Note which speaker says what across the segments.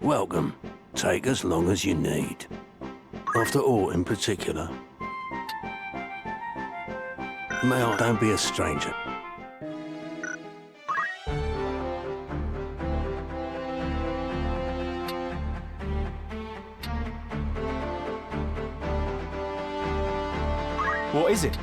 Speaker 1: Welcome. Take as long as you need. After all, in particular, may I don't be a stranger.
Speaker 2: What is it?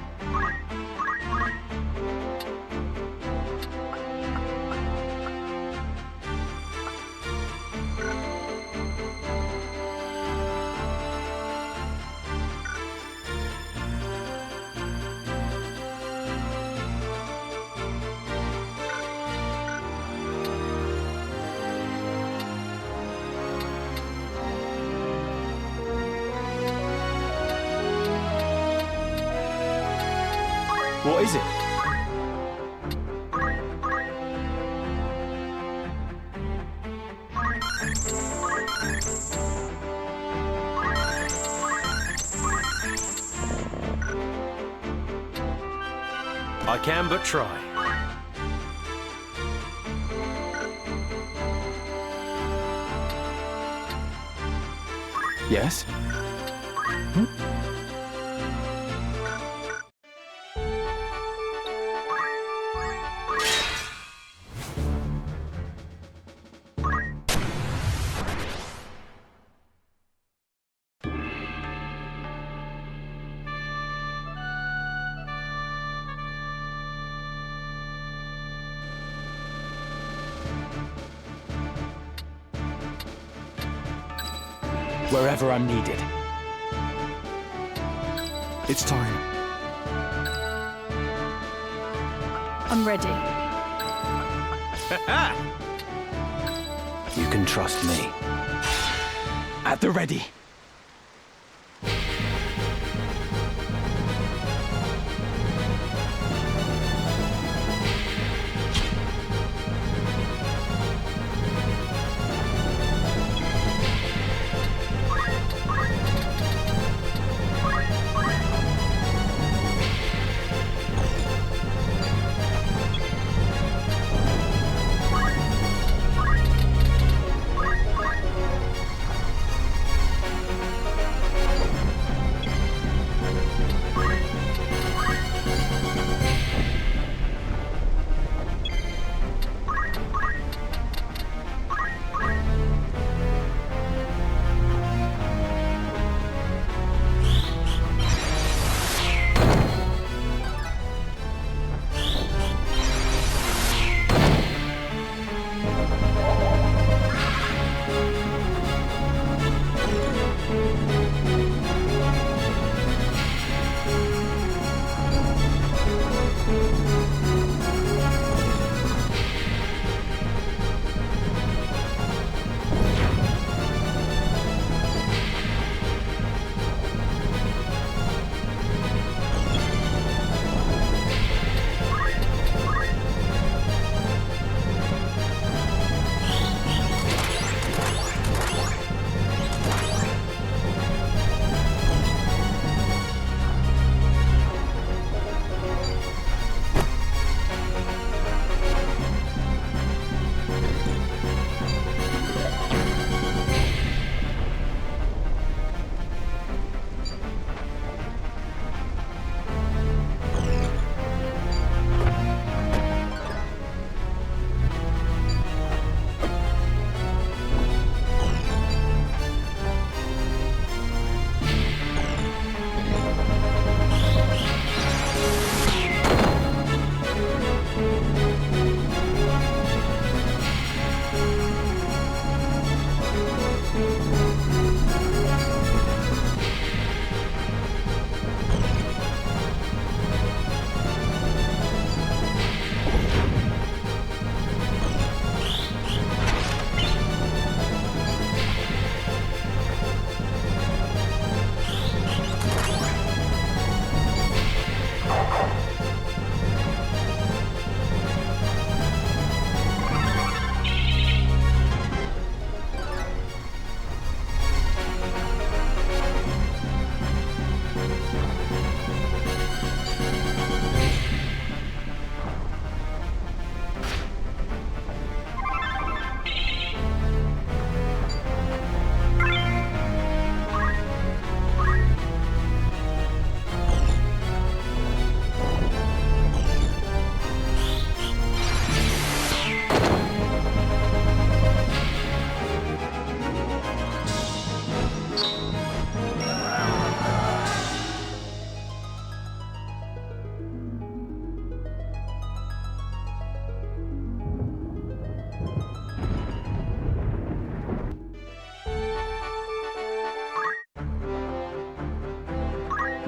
Speaker 2: What is it? I can but try. Yes? Wherever I'm needed. It's time.
Speaker 3: I'm ready.
Speaker 2: You can trust me. At the ready.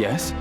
Speaker 2: Yes?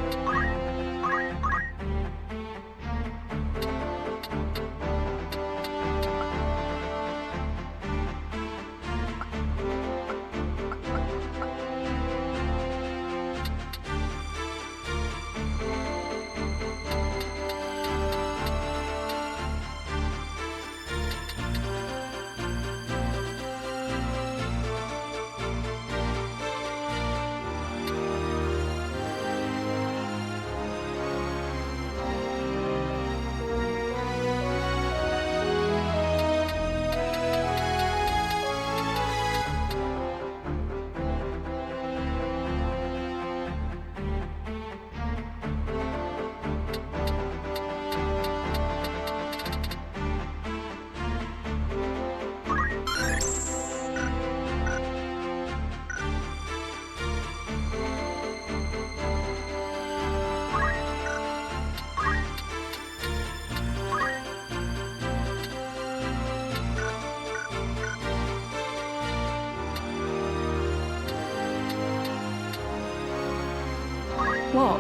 Speaker 3: What?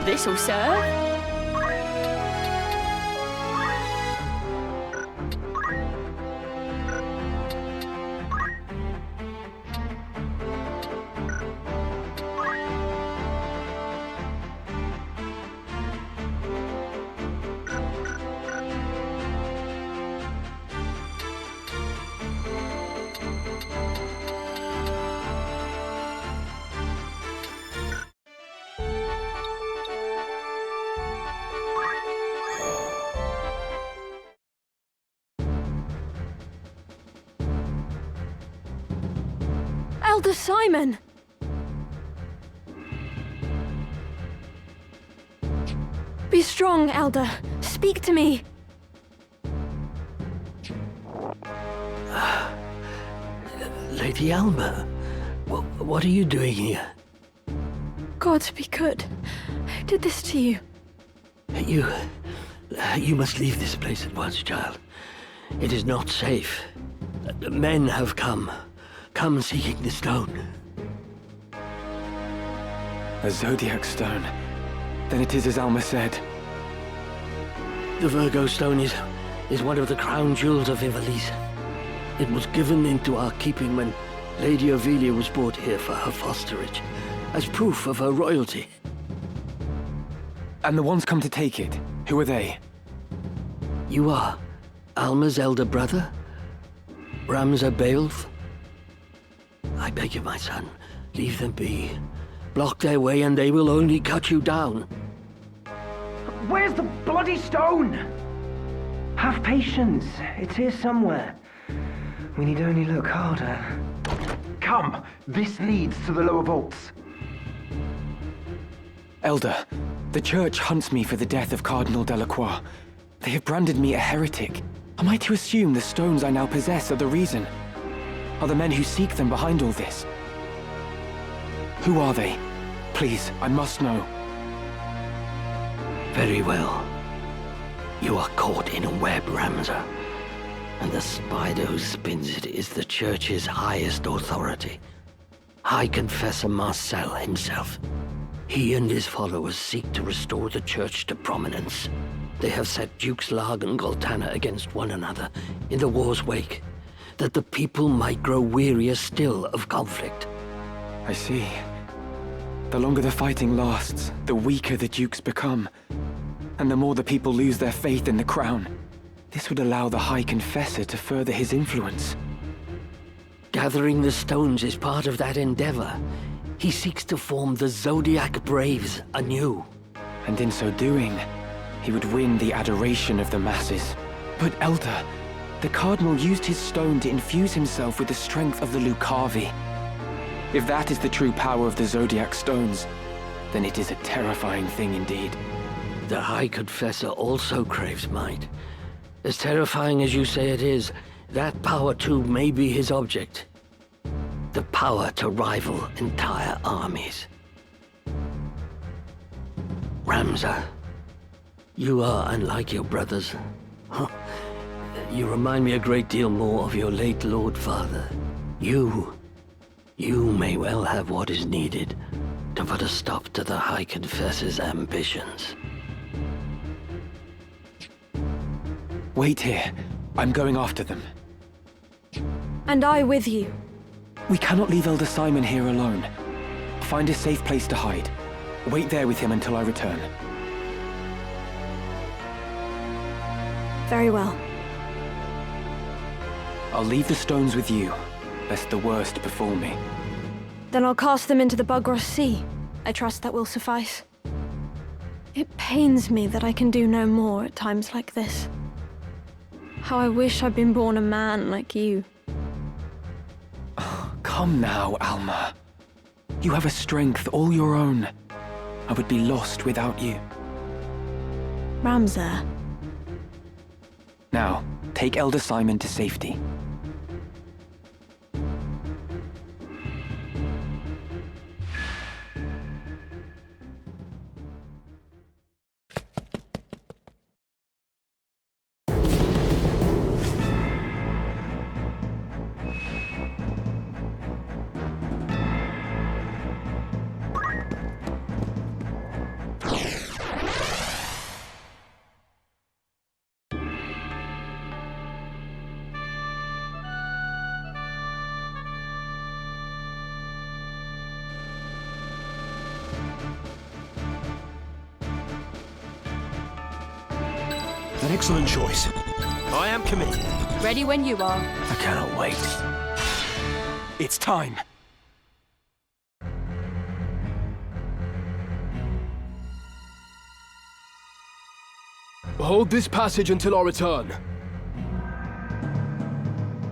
Speaker 3: This'll serve. Elder Simon! Be strong, Elder. Speak to me.
Speaker 1: Lady Alma, what are you doing here?
Speaker 3: God be good. Who did this to you?
Speaker 1: You must leave this place at once, child. It is not safe. Men have come seeking the stone.
Speaker 2: A Zodiac stone. Then it is as Alma said.
Speaker 1: The Virgo stone is one of the crown jewels of Ivalice. It was given into our keeping when Lady Ovelia was brought here for her fosterage, as proof of her royalty.
Speaker 2: And the ones come to take it, who are they?
Speaker 1: You are Alma's elder brother, Ramza Beowulf. I beg you, my son, leave them be. Block their way and they will only cut you down.
Speaker 4: Where's the bloody stone? Have patience. It's here somewhere. We need only look harder. Come, this leads to the lower vaults.
Speaker 2: Elder, the Church hunts me for the death of Cardinal Delacroix. They have branded me a heretic. Am I to assume the stones I now possess are the reason? Are the men who seek them behind all this? Who are they? Please, I must know.
Speaker 1: Very well. You are caught in a web, Ramza. And the spider who spins it is the Church's highest authority. High Confessor Marcel himself. He and his followers seek to restore the Church to prominence. They have set Dukes Larg and Goltana against one another in the war's wake, that the people might grow wearier still of conflict.
Speaker 2: I see. The longer the fighting lasts, the weaker the Dukes become. And the more the people lose their faith in the crown. This would allow the High Confessor to further his influence.
Speaker 1: Gathering the stones is part of that endeavor. He seeks to form the Zodiac Braves anew.
Speaker 2: and in so doing, he would win the adoration of the masses. But Elder, the Cardinal used his stone to infuse himself with the strength of the Lucavi. If that is the true power of the Zodiac Stones, then it is a terrifying thing indeed.
Speaker 1: The High Confessor also craves might. As terrifying as you say it is, that power too may be his object. The power to rival entire armies. Ramza, you are unlike your brothers. You remind me a great deal more of your late Lord Father. You may well have what is needed to put a stop to the High Confessor's ambitions.
Speaker 2: Wait here. I'm going after them.
Speaker 3: And I with you.
Speaker 2: We cannot leave Elder Simon here alone. Find a safe place to hide. Wait there with him until I return.
Speaker 3: Very well.
Speaker 2: I'll leave the stones with you, lest the worst befall me.
Speaker 3: Then I'll cast them into the Bugros Sea. I trust that will suffice. It pains me that I can do no more at times like this. How I wish I'd been born a man like you.
Speaker 2: Come now, Alma. You have a strength all your own. I would be lost without you.
Speaker 3: Ramza.
Speaker 2: Now, take Elder Simon to safety.
Speaker 5: An excellent choice. I am committed.
Speaker 6: Ready when you are.
Speaker 1: I cannot wait.
Speaker 2: It's time.
Speaker 7: Hold this passage until our return.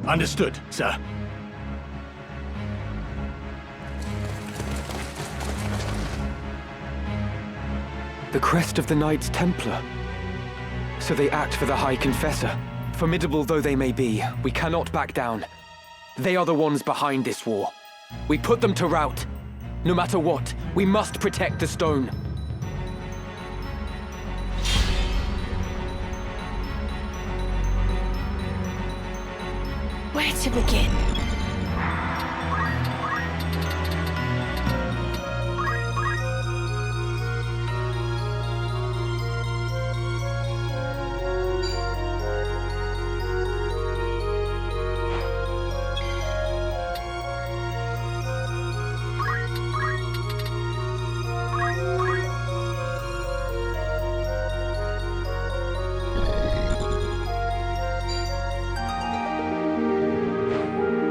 Speaker 5: Understood, sir.
Speaker 2: The crest of the Knights Templar. So they act for the High Confessor. Formidable though they may be, we cannot back down. They are the ones behind this war. We put them to rout. No matter what, we must protect the stone.
Speaker 3: Where to begin?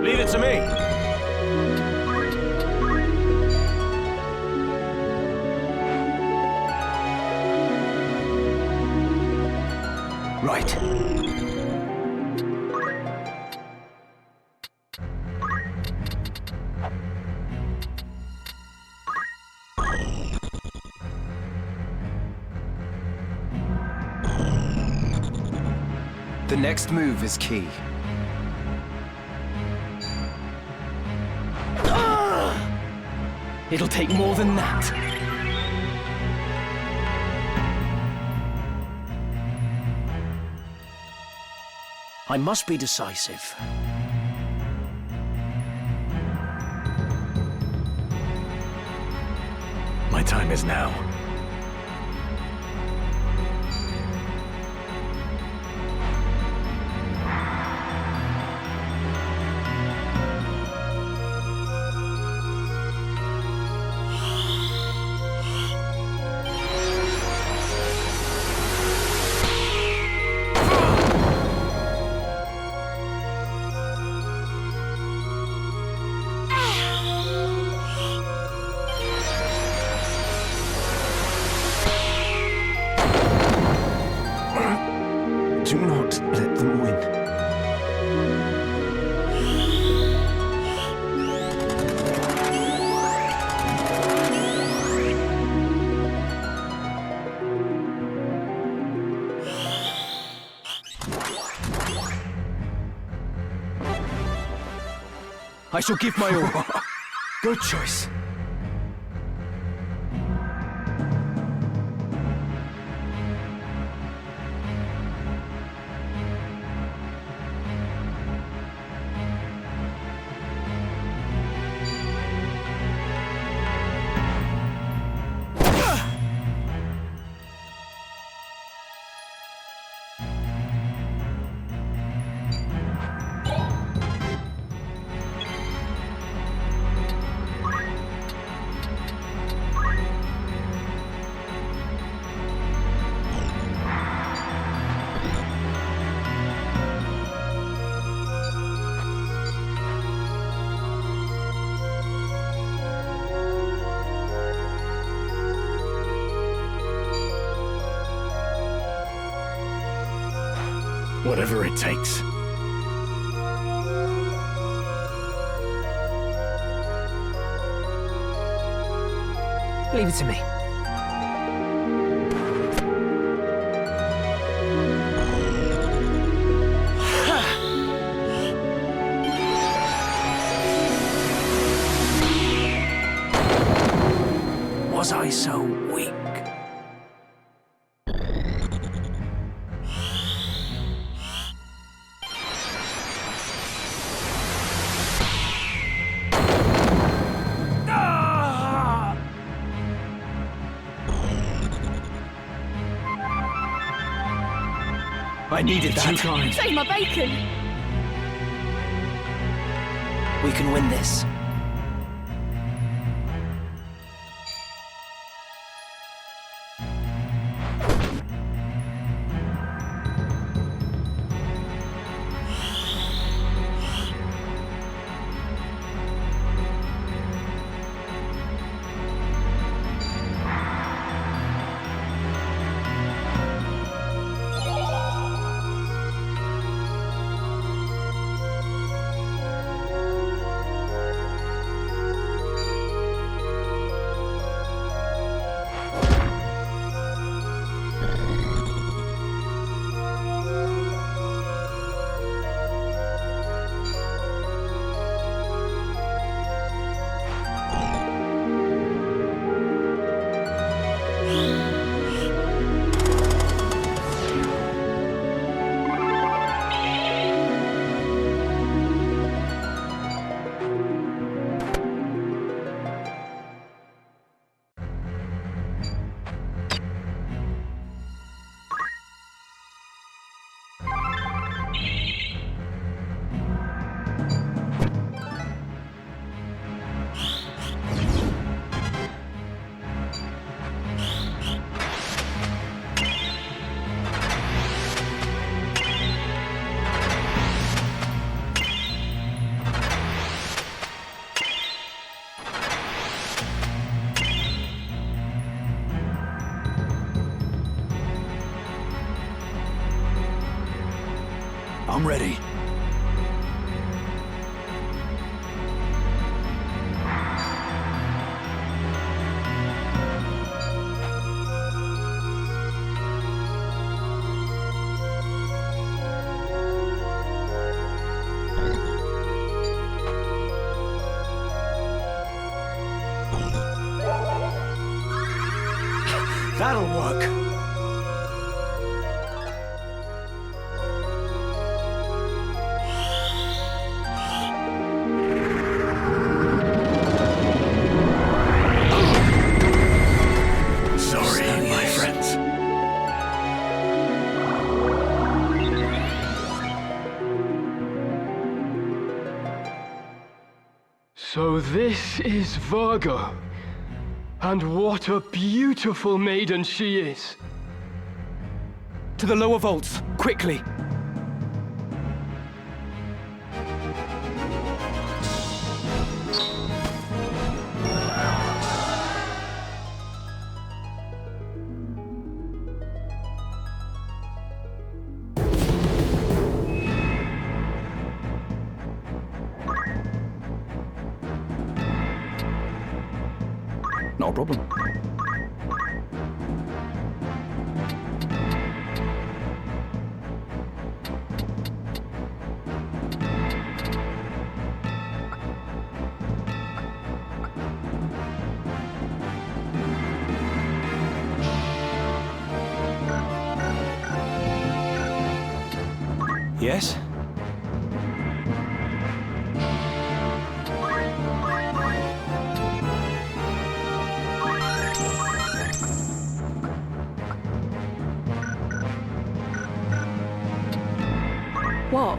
Speaker 5: Leave it to me.
Speaker 1: Right.
Speaker 8: The next move is key.
Speaker 2: It'll take more than that.
Speaker 5: I must be decisive. My time is now. Do not let them win.
Speaker 2: I shall give my all.
Speaker 5: Good choice. Whatever it takes.
Speaker 6: Leave it to me.
Speaker 5: Was I so weak?
Speaker 2: I needed that.
Speaker 5: Too kind.
Speaker 3: Save my bacon!
Speaker 6: We can win this.
Speaker 5: I'm ready. That'll work. Sorry, my friends.
Speaker 7: So this is Virgo. And what a beautiful maiden she is.
Speaker 2: To the lower vaults, quickly!
Speaker 5: Not a problem. Yes?
Speaker 3: What?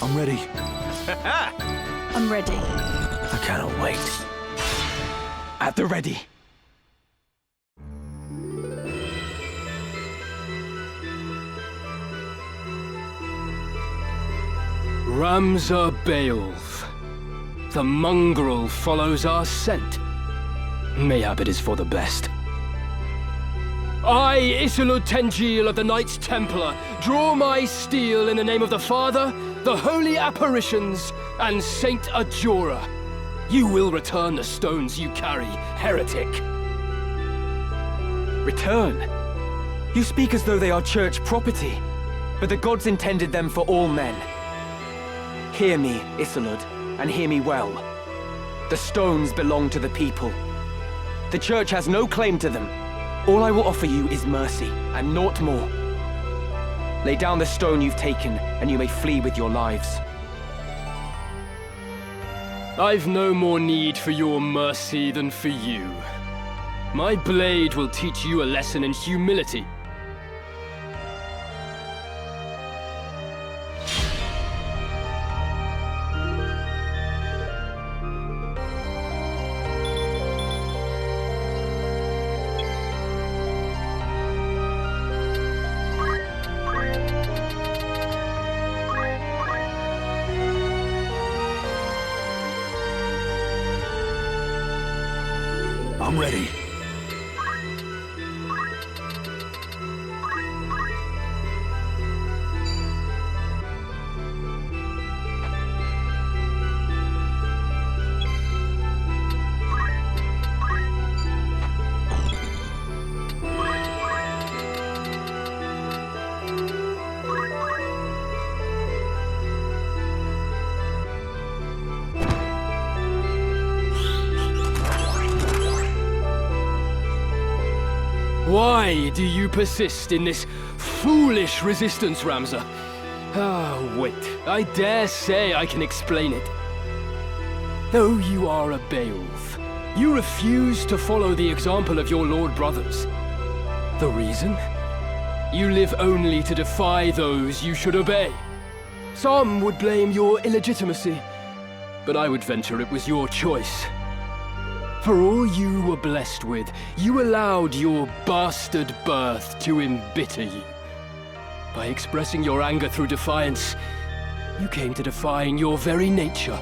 Speaker 5: I'm ready.
Speaker 3: I'm ready.
Speaker 5: I cannot wait.
Speaker 2: At the ready.
Speaker 7: Ramza Beowulf. The mongrel follows our scent. Mayhap it is for the best. I, Isilud Tengil of the Knights Templar, draw my steel in the name of the Father, the Holy Apparitions, and Saint Ajora. You will return the stones you carry, heretic.
Speaker 2: Return? You speak as though they are church property, but the gods intended them for all men. Hear me, Isilud, and hear me well. The stones belong to the people. The church has no claim to them. All I will offer you is mercy, and naught more. Lay down the stone you've taken, and you may flee with your lives.
Speaker 7: I've no more need for your mercy than for you. My blade will teach you a lesson in humility.
Speaker 5: I'm ready.
Speaker 7: Why do you persist in this foolish resistance, Ramza? Ah, wait. I dare say I can explain it. Though you are a Beowulf, you refuse to follow the example of your lord brothers. The reason? You live only to defy those you should obey. Some would blame your illegitimacy, but I would venture it was your choice. For all you were blessed with, you allowed your bastard birth to embitter you. By expressing your anger through defiance, you came to define your very nature.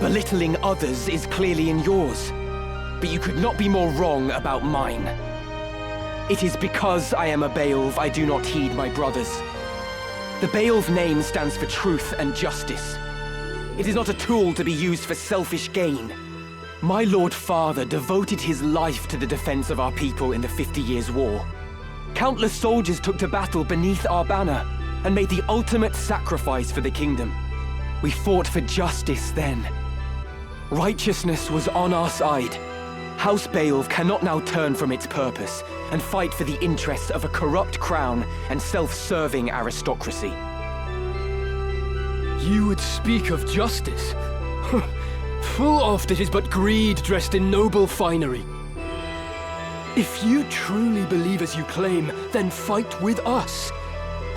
Speaker 2: Belittling others is clearly in yours, but you could not be more wrong about mine. It is because I am a Beowulf I do not heed my brothers. The Beowulf name stands for truth and justice. It is not a tool to be used for selfish gain. My Lord Father devoted his life to the defense of our people in the 50 Years' War. Countless soldiers took to battle beneath our banner and made the ultimate sacrifice for the kingdom. We fought for justice then. Righteousness was on our side. House Beowulf cannot now turn from its purpose and fight for the interests of a corrupt crown and self-serving aristocracy.
Speaker 7: You would speak of justice? Full oft it is but greed dressed in noble finery. If you truly believe as you claim, then fight with us.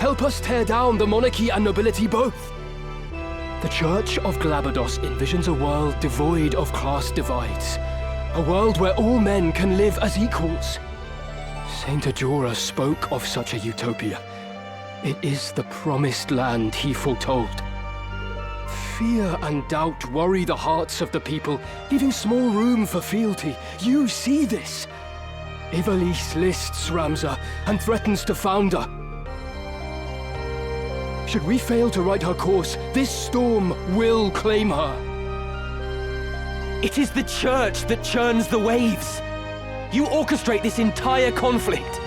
Speaker 7: Help us tear down the monarchy and nobility both. The Church of Glabados envisions a world devoid of class divides. A world where all men can live as equals. Saint Ajora spoke of such a utopia. It is the promised land he foretold. Fear and doubt worry the hearts of the people, leaving small room for fealty. You see this. Ivalice lists Ramza and threatens to found her. Should we fail to right her course, this storm will claim her.
Speaker 2: It is the Church that churns the waves. You orchestrate this entire conflict.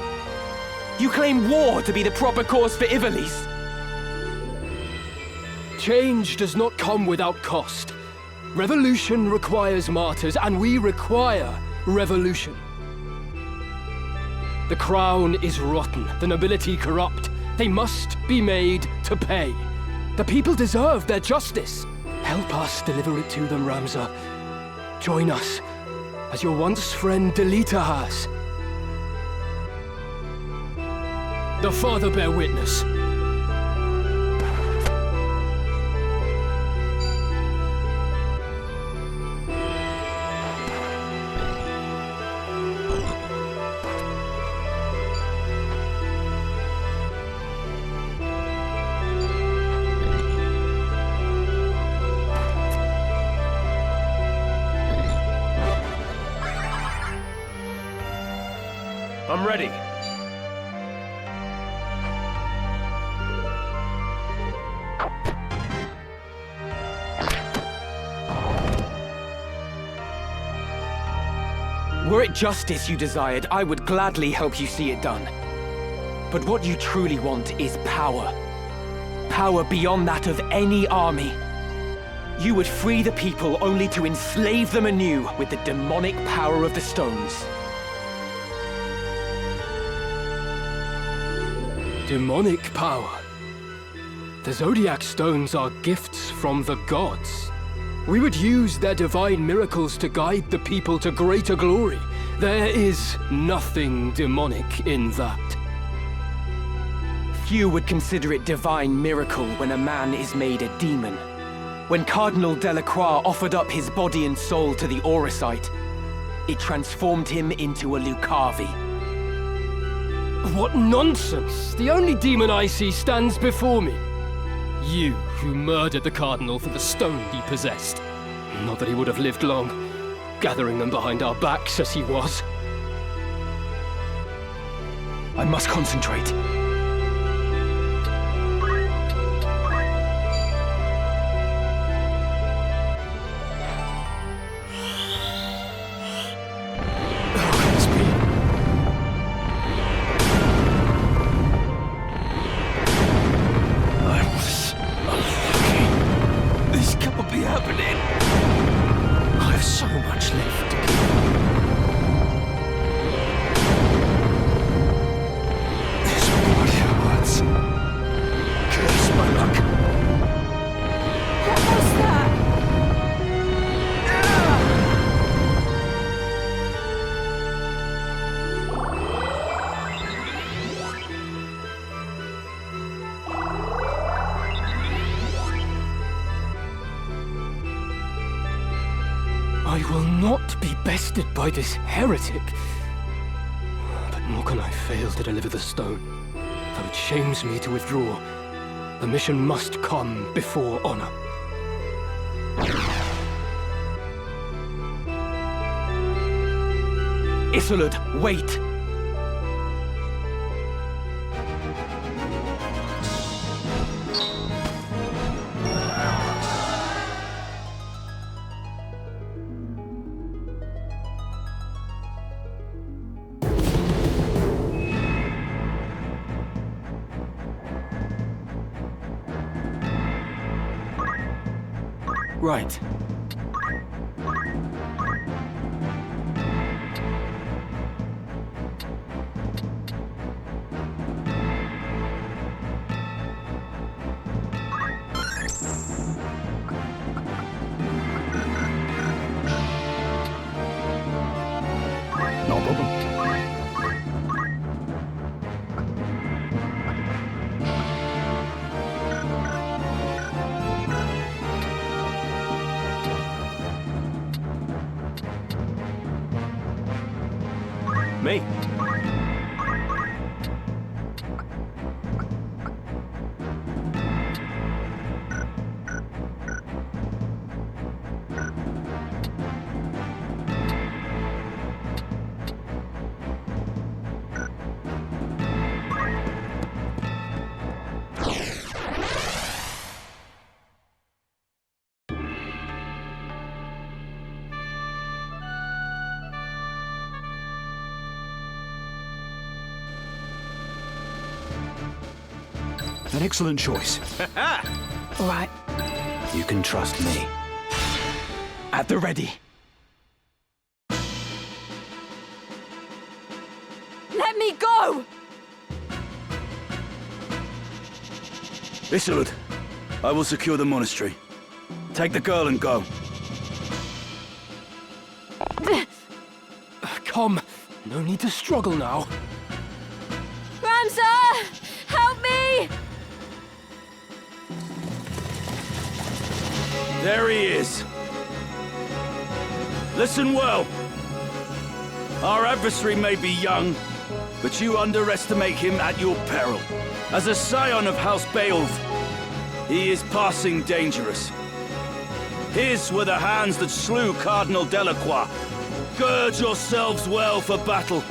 Speaker 2: You claim war to be the proper cause for Ivalice.
Speaker 7: Change does not come without cost. Revolution requires martyrs, and we require revolution. The crown is rotten, the nobility corrupt. They must be made to pay. The people deserve their justice. Help us deliver it to them, Ramza. Join us, as your once friend Delita has. The Father bear witness.
Speaker 5: I'm ready.
Speaker 2: Were it justice you desired, I would gladly help you see it done. But what you truly want is power. Power beyond that of any army. You would free the people only to enslave them anew with the demonic power of the stones.
Speaker 7: Demonic power. The Zodiac Stones are gifts from the gods. We would use their divine miracles to guide the people to greater glory. There is nothing demonic in that.
Speaker 2: Few would consider it divine miracle when a man is made a demon. When Cardinal Delacroix offered up his body and soul to the Auracite, it transformed him into a Lucavi.
Speaker 7: What nonsense! The only demon I see stands before me. You, who murdered the Cardinal for the stone he possessed. Not that he would have lived long, gathering them behind our backs as he was.
Speaker 2: I must concentrate.
Speaker 7: I will not be bested by this heretic. But nor can I fail to deliver the stone. Though it shames me to withdraw, the mission must come before honor.
Speaker 2: Isolde, wait! Right.
Speaker 5: No problem. Me. An excellent choice.
Speaker 6: Right.
Speaker 8: You can trust me.
Speaker 2: At the ready.
Speaker 3: Let me go!
Speaker 9: Isilud, I will secure the monastery. Take the girl and go.
Speaker 7: Come. No need to struggle now.
Speaker 3: Ramza! Help me!
Speaker 9: There he is. Listen well. Our adversary may be young, but you underestimate him at your peril. As a scion of House Beowulf, he is passing dangerous. His were the hands that slew Cardinal Delacroix. Gird yourselves well for battle.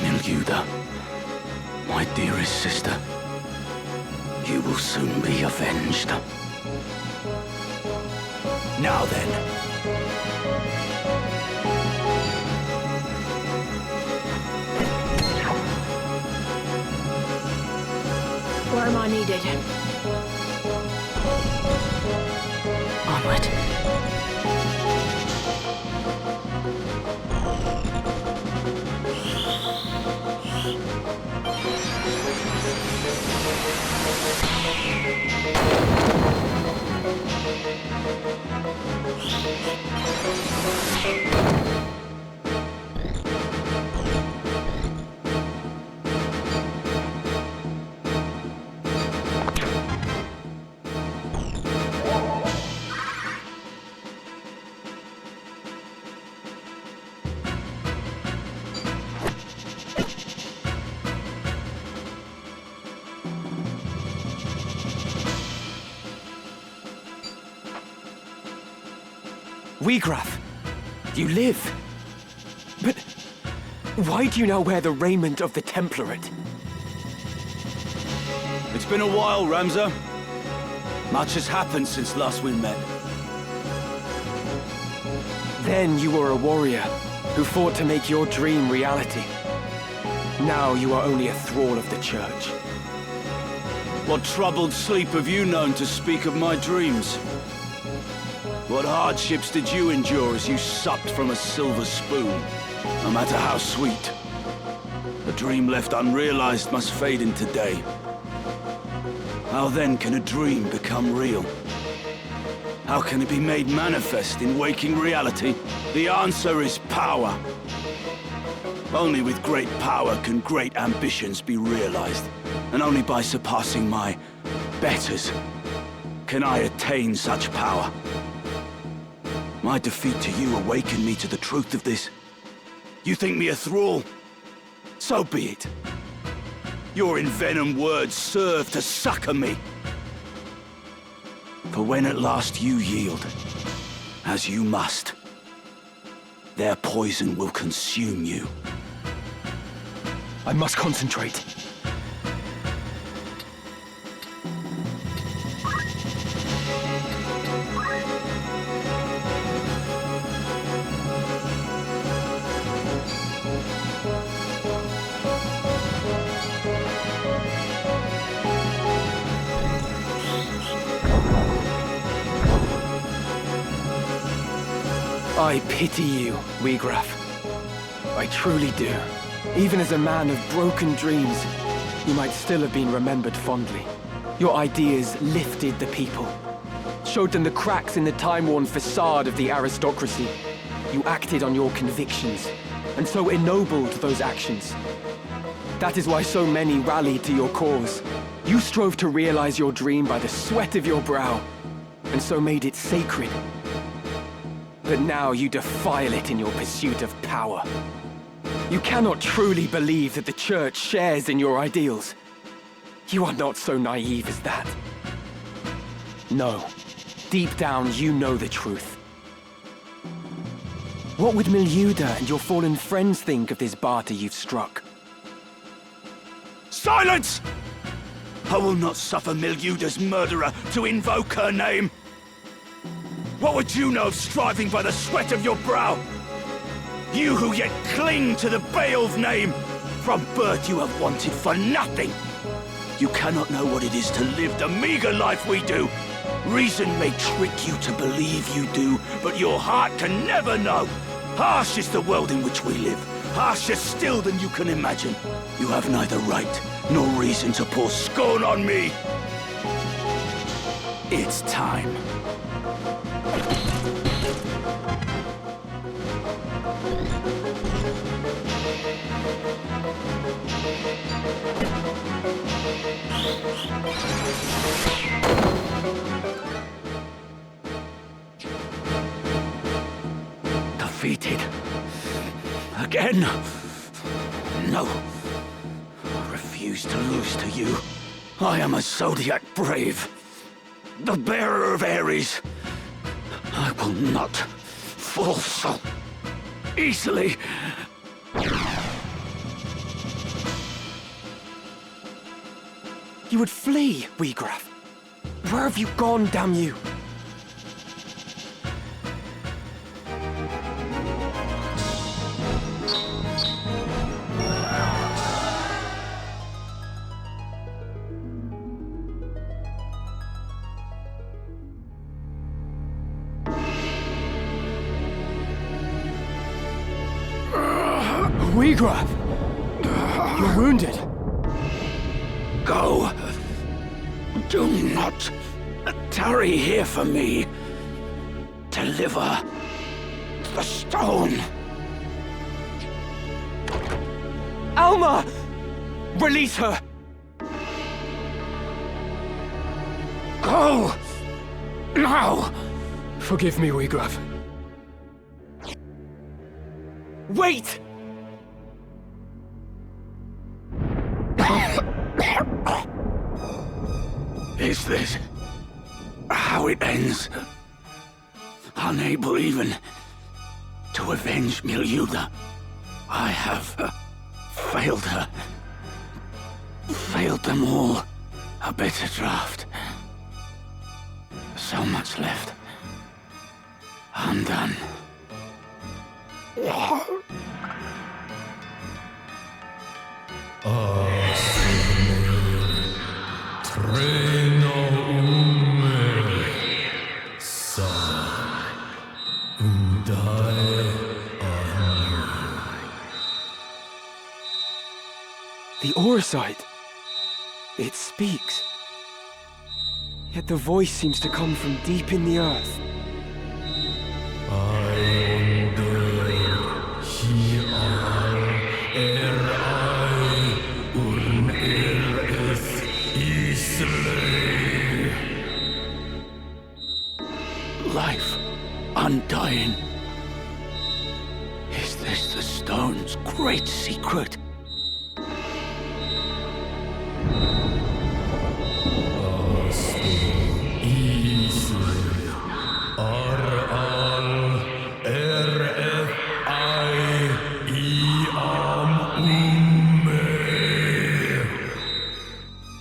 Speaker 9: Nilgiuda, my dearest sister, you will soon be avenged. Now then.
Speaker 3: Where am I needed?
Speaker 6: Onward.
Speaker 2: Wiegraf, you live. But why do you now wear the raiment of the Template?
Speaker 9: It's been a while, Ramza. Much has happened since last we met.
Speaker 2: Then you were a warrior who fought to make your dream reality. Now you are only a thrall of the Church.
Speaker 9: What troubled sleep have you known to speak of my dreams? What hardships did you endure as you supped from a silver spoon? No matter how sweet, a dream left unrealized must fade into day. How then can a dream become real? How can it be made manifest in waking reality? The answer is power. Only with great power can great ambitions be realized. And only by surpassing my betters can I attain such power. My defeat to you awakened me to the truth of this. You think me a thrall? So be it. Your envenomed words serve to succor me. For when at last you yield, as you must, their poison will consume you.
Speaker 2: I must concentrate. I pity you, Wiegraf. I truly do. Even as a man of broken dreams, you might still have been remembered fondly. Your ideas lifted the people, showed them the cracks in the time-worn facade of the aristocracy. You acted on your convictions, and so ennobled those actions. That is why so many rallied to your cause. You strove to realize your dream by the sweat of your brow, and so made it sacred. But now you defile it in your pursuit of power. You cannot truly believe that the Church shares in your ideals. You are not so naive as that. No. Deep down, you know the truth. What would Milyuda and your fallen friends think of this barter you've struck?
Speaker 9: Silence! I will not suffer Milyuda's murderer to invoke her name. What would you know of striving by the sweat of your brow? You who yet cling to the Beowulf name! From birth you have wanted for nothing! You cannot know what it is to live the meager life we do! Reason may trick you to believe you do, but your heart can never know! Harsh is the world in which we live, harsher still than you can imagine. You have neither right nor reason to pour scorn on me! It's time. Defeated. Again? No. I refuse to lose to you. I am a Zodiac brave. The bearer of Ares. I will not fall so easily.
Speaker 2: You would flee, Wiegraf. Where have you gone, damn you? Wiegraf! You're wounded.
Speaker 9: Go. Do not tarry here for me. Deliver the stone.
Speaker 2: Alma! Release her!
Speaker 9: Go! Now!
Speaker 7: Forgive me, Wiegraf.
Speaker 2: Wait!
Speaker 9: Is this how it ends? Unable even to avenge Milyuda, I have failed her. Failed them all. A better draft. So much left. Undone.
Speaker 2: The Orisite. It speaks. Yet the voice seems to come from deep in the earth.
Speaker 9: Life, undying. Is this the stone's great secret?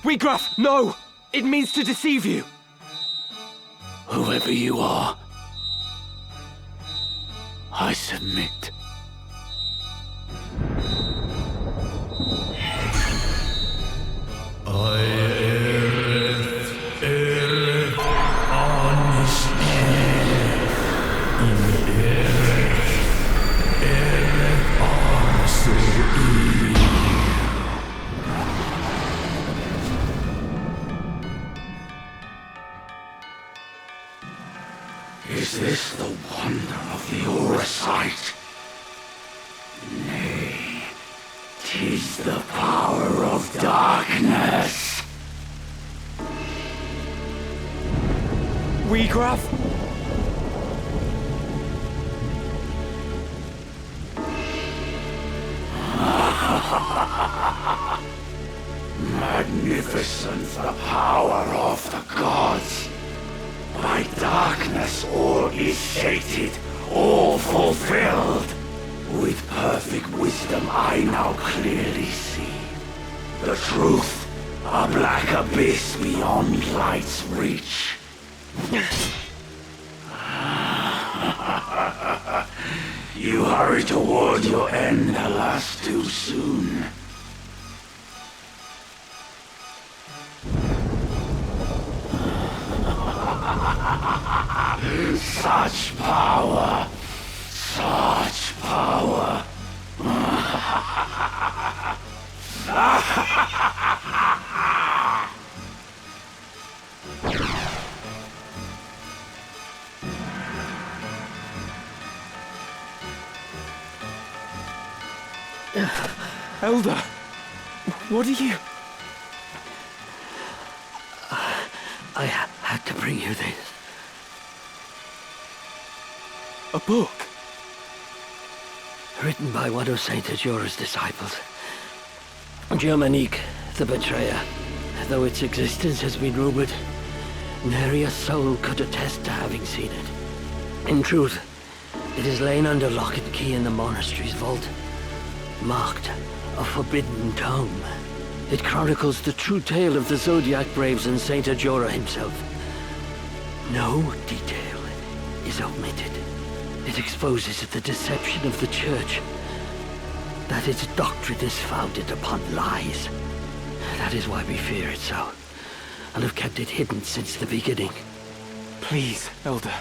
Speaker 2: Wheatgraf, no! It means to deceive you!
Speaker 9: Whoever you are, I submit. Is this the wonder of the Auracite? Nay, 'tis the power of darkness.
Speaker 2: Wheatgraf?
Speaker 9: Magnificent the power of the gods. By darkness all is sated, all fulfilled. With perfect wisdom I now clearly see. The truth, a black abyss beyond light's reach. You hurry toward your end, alas, too soon. Such power! Such power!
Speaker 2: Elder, what are you?
Speaker 1: I had to bring you this.
Speaker 2: A book?
Speaker 1: Written by one of Saint Ajora's disciples. Germanique, the Betrayer. Though its existence has been rumored, nary a soul could attest to having seen it. In truth, it is lain under lock and key in the monastery's vault, marked a forbidden tome. It chronicles the true tale of the Zodiac Braves and Saint Ajora himself. No detail is omitted. It exposes the deception of the Church, that its doctrine is founded upon lies. That is why we fear it so, and have kept it hidden since the beginning.
Speaker 2: Please, Elder.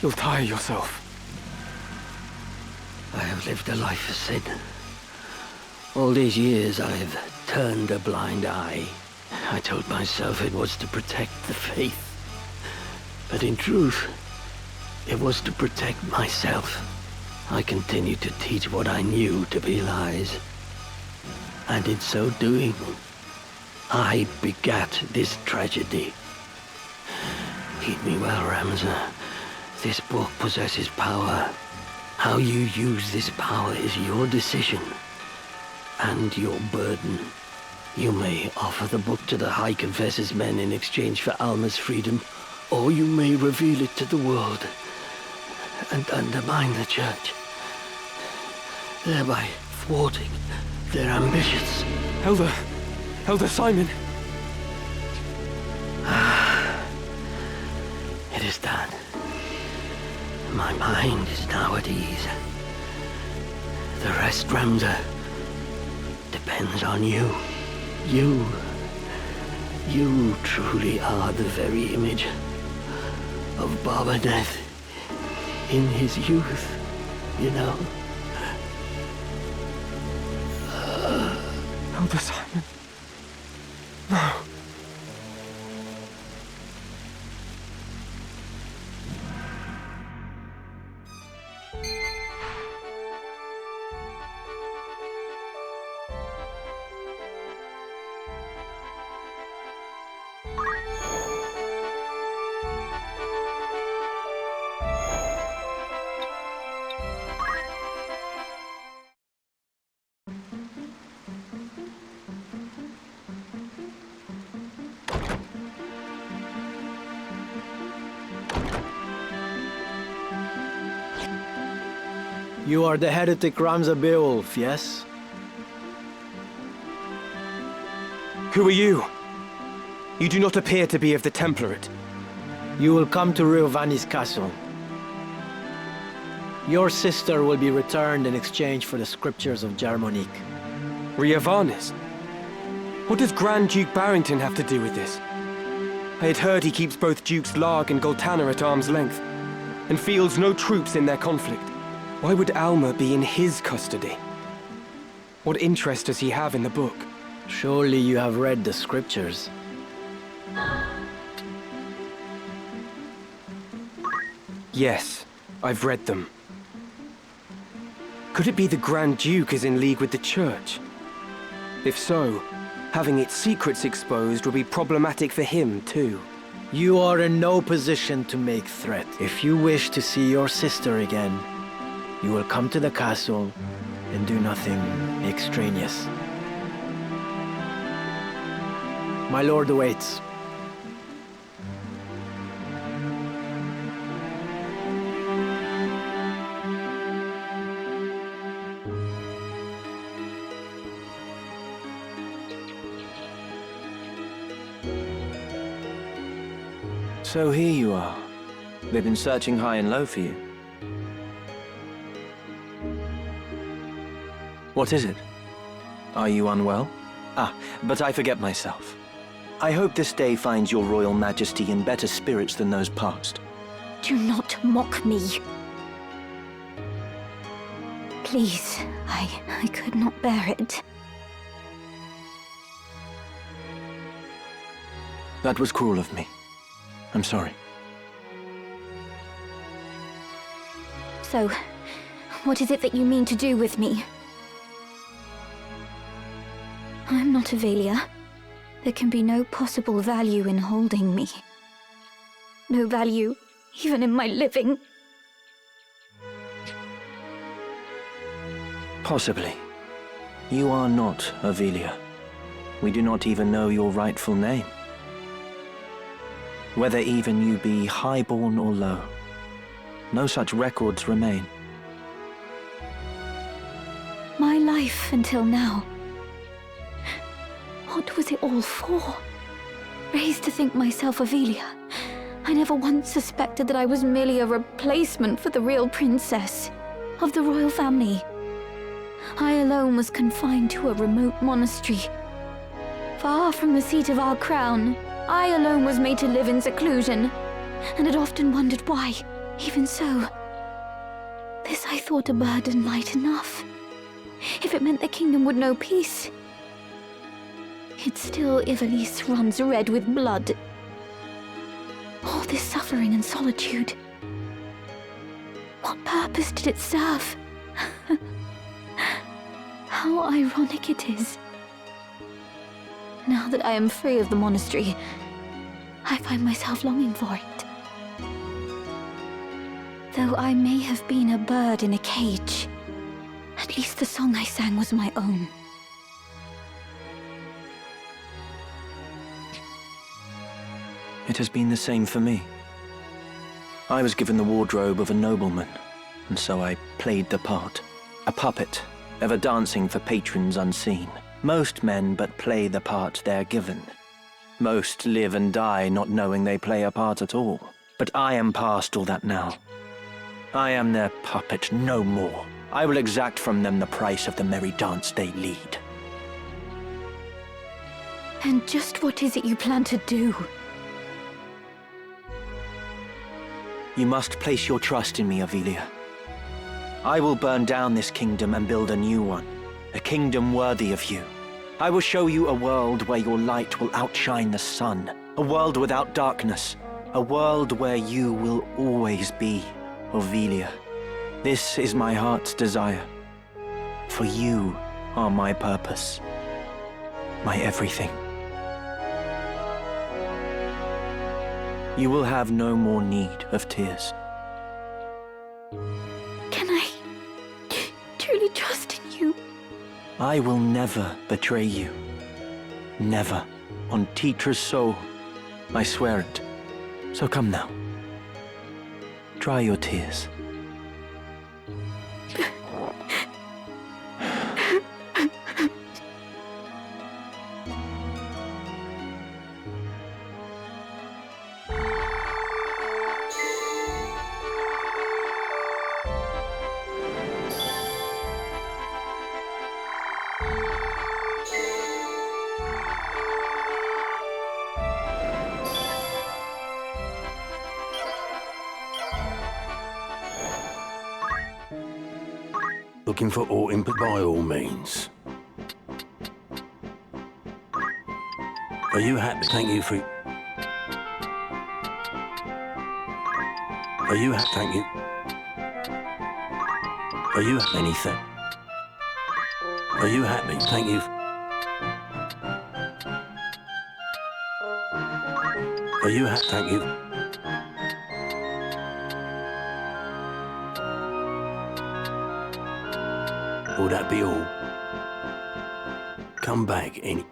Speaker 2: You'll tire yourself.
Speaker 1: I have lived a life of sin. All these years I have turned a blind eye. I told myself it was to protect the faith. But in truth, it was to protect myself. I continued to teach what I knew to be lies. And in so doing, I begat this tragedy. Heed me well, Ramza. This book possesses power. How you use this power is your decision. And your burden. You may offer the book to the High Confessor's men in exchange for Alma's freedom, or you may reveal it to the world and undermine the Church, thereby thwarting their ambitions.
Speaker 2: Elder Simon.
Speaker 1: It is done. My mind is now at ease. The rest, Ramza, depends on you. You truly are the very image of Barbaneth in his youth, you know.
Speaker 2: Elder Simon. No.
Speaker 10: You are the heretic Ramza Beowulf, yes?
Speaker 2: Who are you? You do not appear to be of the Template.
Speaker 10: You will come to Riovani's castle. Your sister will be returned in exchange for the scriptures of Germonique.
Speaker 2: Riovanis? What does Grand Duke Barrington have to do with this? I had heard he keeps both Dukes Larg and Goltana at arm's length, and fields no troops in their conflict. Why would Alma be in his custody? What interest does he have in the book?
Speaker 10: Surely you have read the scriptures.
Speaker 2: Yes, I've read them. Could it be the Grand Duke is in league with the Church? If so, having its secrets exposed will be problematic for him, too.
Speaker 10: You are in no position to make threat. If you wish to see your sister again, you will come to the castle and do nothing extraneous. My lord awaits.
Speaker 8: So here you are. They've been searching high and low for you. What is it? Are you unwell? Ah, but I forget myself. I hope this day finds your royal majesty in better spirits than those past.
Speaker 11: Do not mock me. Please, I could not bear it.
Speaker 8: That was cruel of me. I'm sorry.
Speaker 11: So, what is it that you mean to do with me? I'm not Avelia. There can be no possible value in holding me. No value, even in my living.
Speaker 8: Possibly. You are not Avelia. We do not even know your rightful name. Whether even you be highborn or low, no such records remain.
Speaker 11: My life until now. What was it all for? Raised to think myself Avelia, I never once suspected that I was merely a replacement for the real princess of the royal family. I alone was confined to a remote monastery, far from the seat of our crown. I alone was made to live in seclusion, and had often wondered why. Even so, this I thought a burden light enough. If it meant the kingdom would know peace. Yet still Ivalice runs red with blood. All this suffering and solitude. What purpose did it serve? How ironic it is. Now that I am free of the monastery, I find myself longing for it. Though I may have been a bird in a cage, at least the song I sang was my own.
Speaker 8: It has been the same for me. I was given the wardrobe of a nobleman, and so I played the part. A puppet, ever dancing for patrons unseen. Most men but play the part they're given. Most live and die not knowing they play a part at all. But I am past all that now. I am their puppet no more. I will exact from them the price of the merry dance they lead.
Speaker 11: And just what is it you plan to do?
Speaker 8: You must place your trust in me, Avelia. I will burn down this kingdom and build a new one. A kingdom worthy of you. I will show you a world where your light will outshine the sun. A world without darkness. A world where you will always be, Avelia. This is my heart's desire. For you are my purpose. My everything. You will have no more need of tears.
Speaker 11: Can I truly trust in you?
Speaker 8: I will never betray you. Never. On Titra's soul. I swear it. So come now. Dry your tears.
Speaker 5: Looking for Orton, but by all means. Are you happy? Thank you for... Are you happy? Thank you. Are you happy? Anything? Are you happy? Thank you. Are you happy? Thank you. Will that be all? Come back any...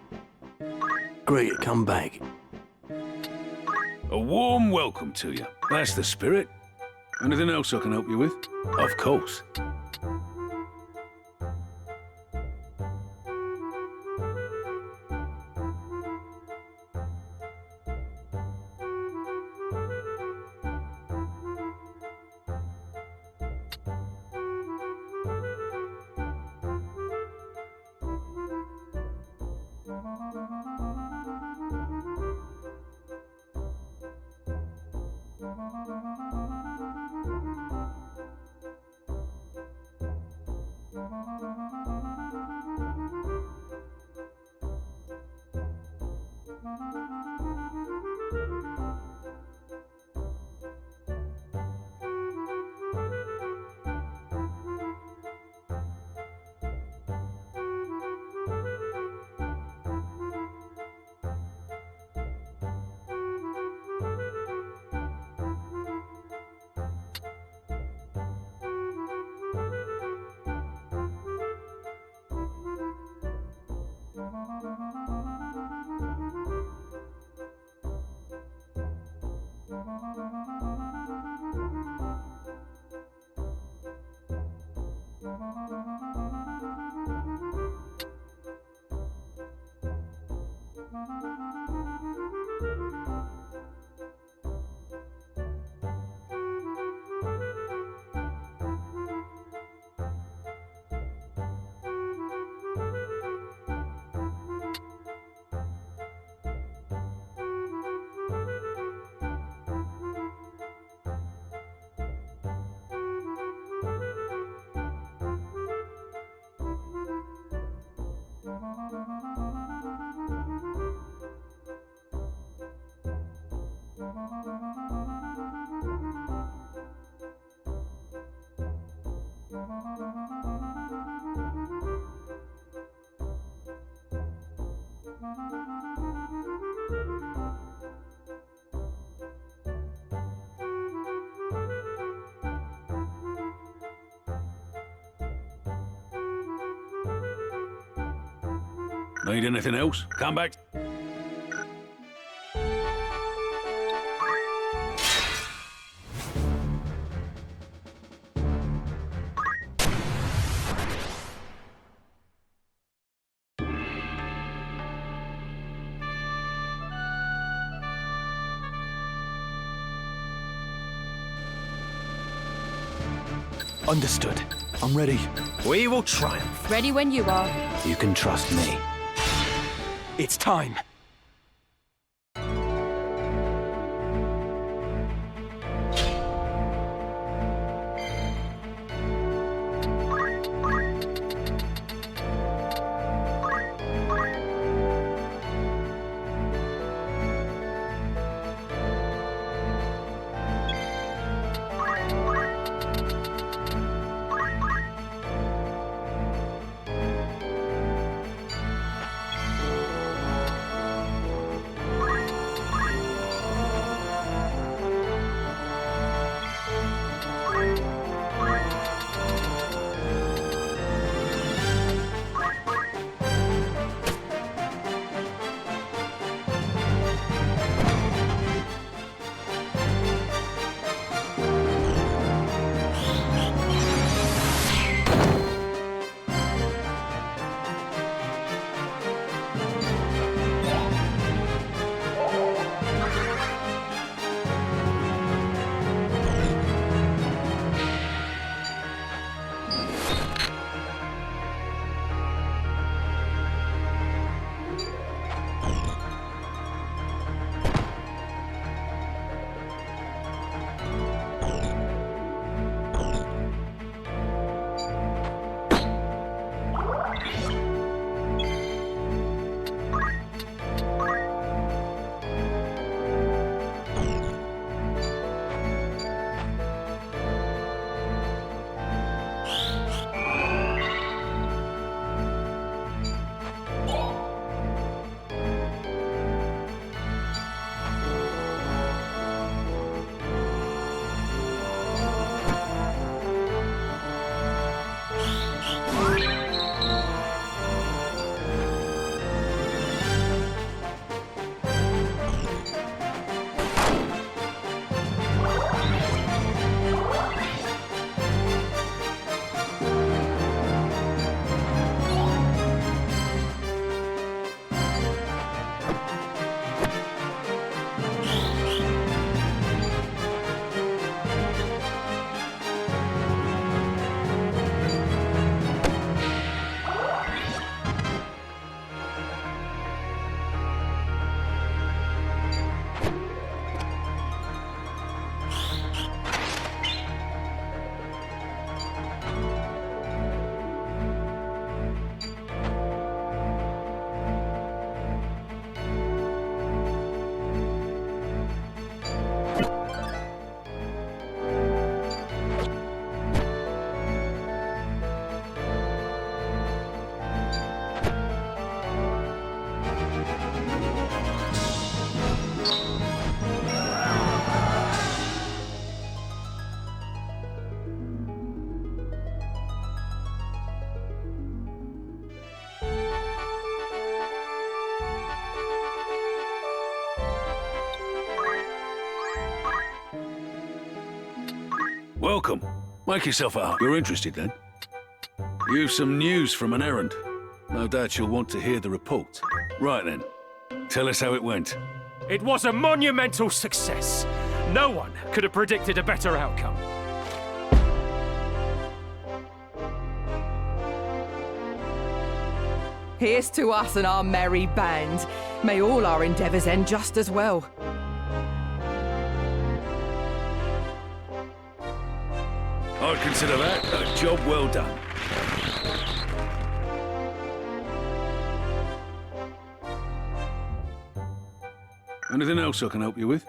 Speaker 5: Great, come back.
Speaker 9: A warm welcome to you. That's the spirit. Anything else I can help you with? Of course. Need anything else? Come back.
Speaker 2: Understood.
Speaker 5: I'm ready.
Speaker 10: We will triumph.
Speaker 6: Ready when you are.
Speaker 2: You can trust me. It's time.
Speaker 9: Welcome. Make yourself at home. You're interested then? You've some news from an errand. No doubt you'll want to hear the report. Right then. Tell us how it went.
Speaker 12: It was a monumental success. No one could have predicted a better outcome.
Speaker 6: Here's to us and our merry band. May all our endeavours end just as well.
Speaker 9: I'd consider that a job well done. Anything else I can help you with?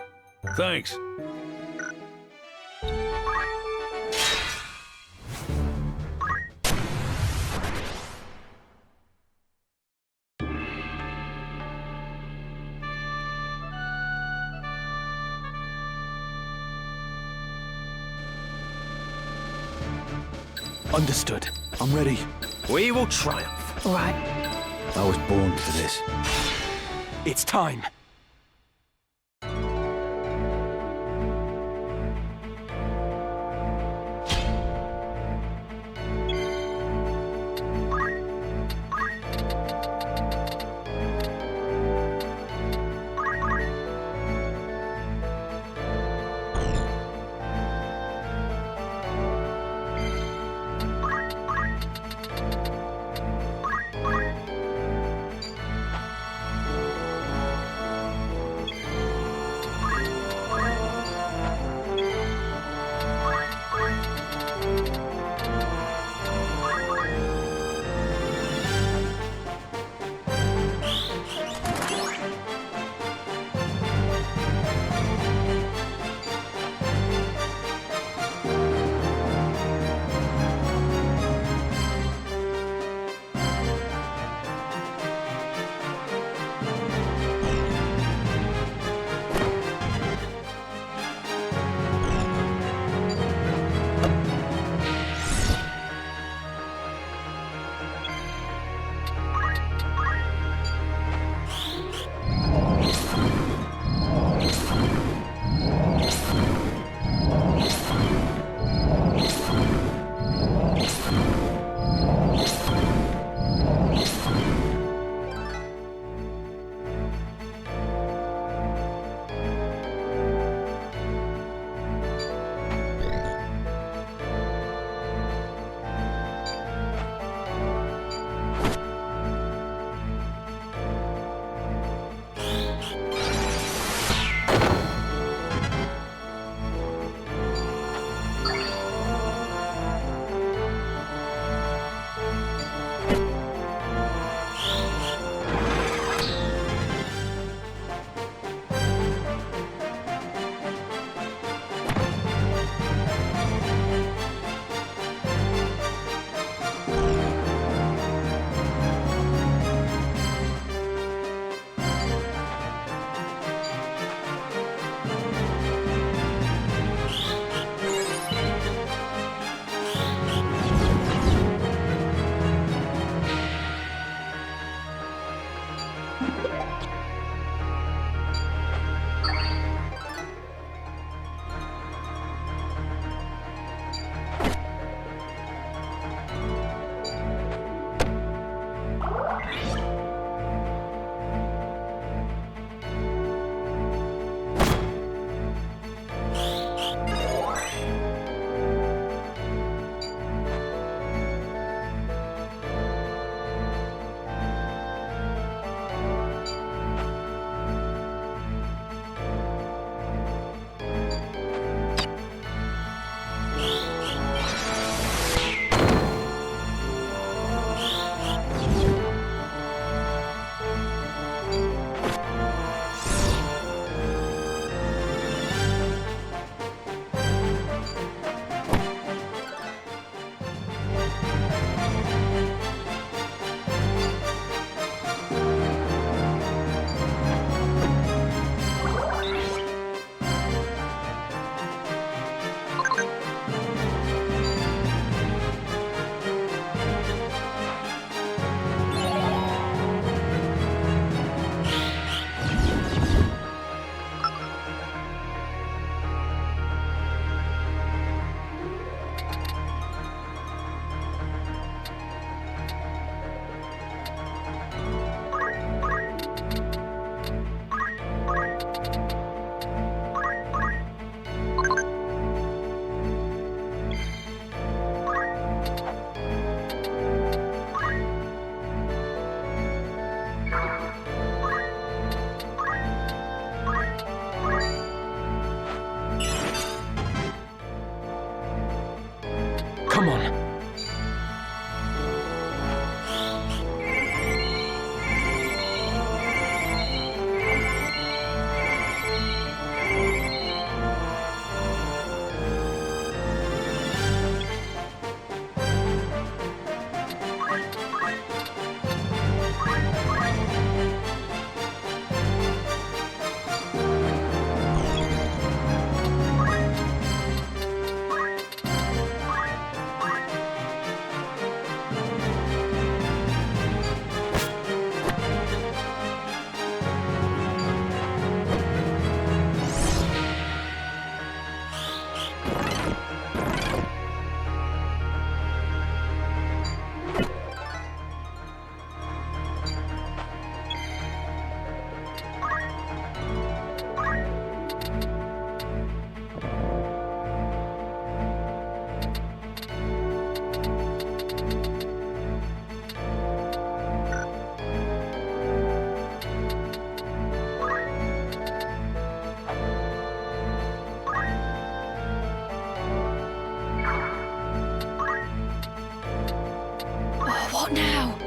Speaker 9: Thanks.
Speaker 2: Understood. I'm ready.
Speaker 8: We will triumph.
Speaker 6: Right.
Speaker 5: I was born for this.
Speaker 2: It's time. Come on.
Speaker 3: What now?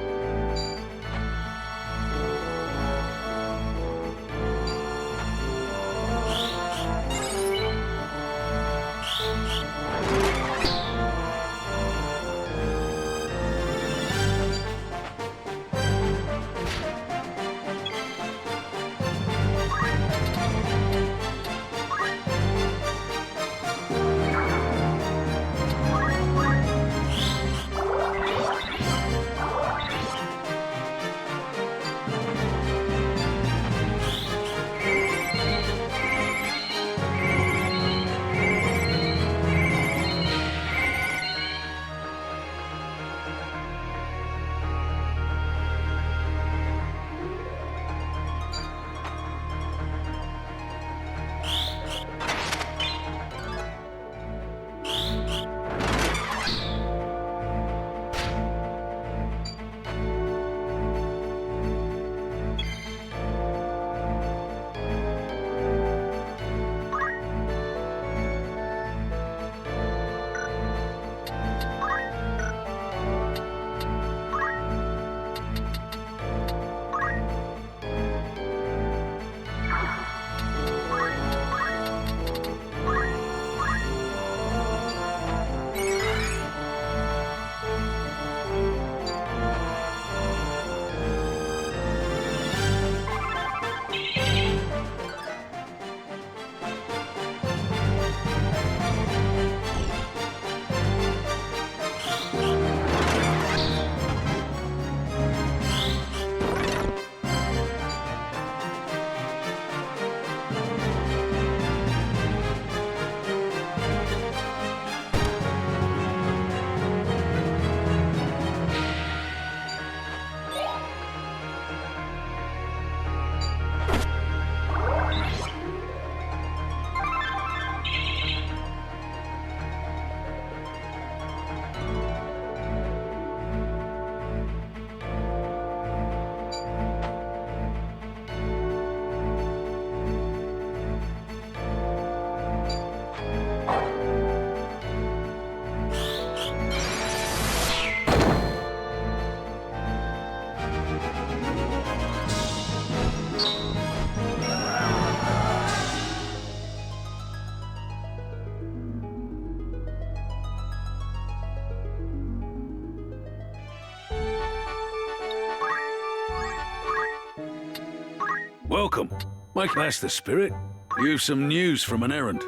Speaker 9: Welcome. Mike, that's the spirit. You've some news from an errand.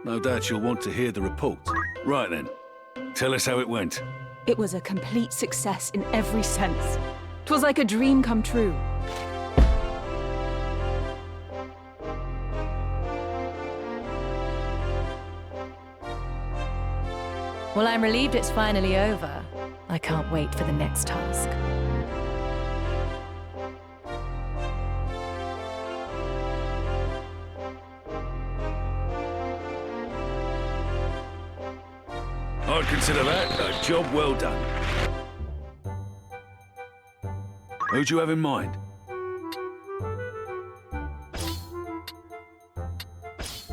Speaker 9: No doubt you'll want to hear the report. Right then. Tell us how it went.
Speaker 6: It was a complete success in every sense. 'Twas like a dream come true.
Speaker 13: Well, I'm relieved it's finally over. I can't wait for the next task.
Speaker 9: I'd consider that a job well done. Who'd you have in mind?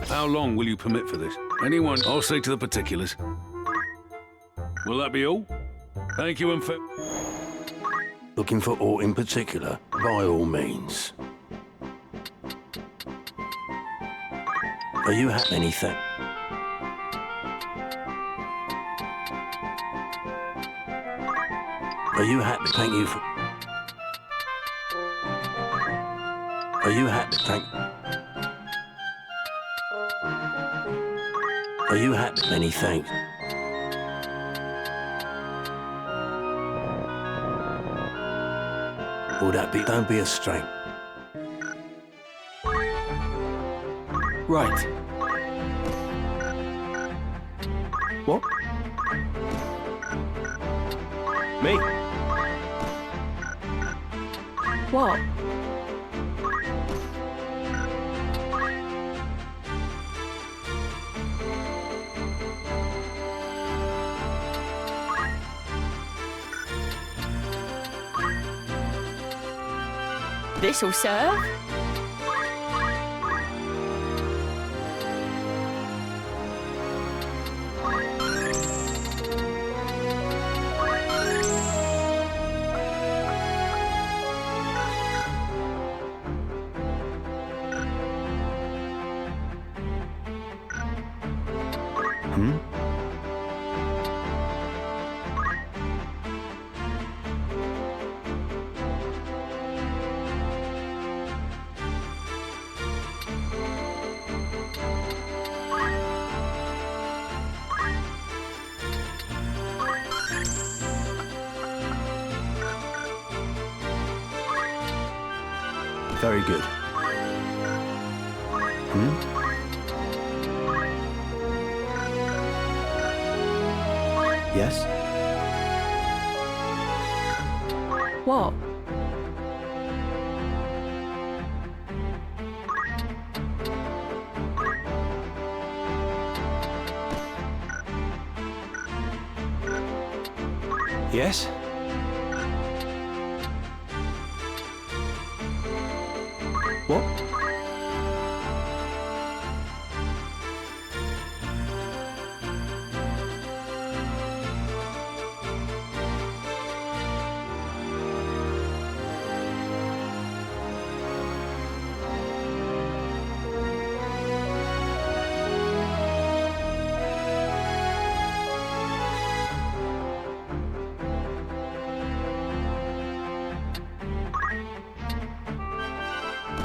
Speaker 9: How long will you permit for this? Anyone? I'll see to the particulars. Will that be all? Thank you and for...
Speaker 5: Looking for aught in particular? By all means. Are you anything? Are you happy? Thank you for... Are you happy? Thank... Are you happy? Many thanks. Will that be... Don't be a stranger.
Speaker 2: Right. What? Me?
Speaker 6: What? This'll serve.
Speaker 5: Very good.
Speaker 2: Yes?
Speaker 6: What?
Speaker 2: Yes? What?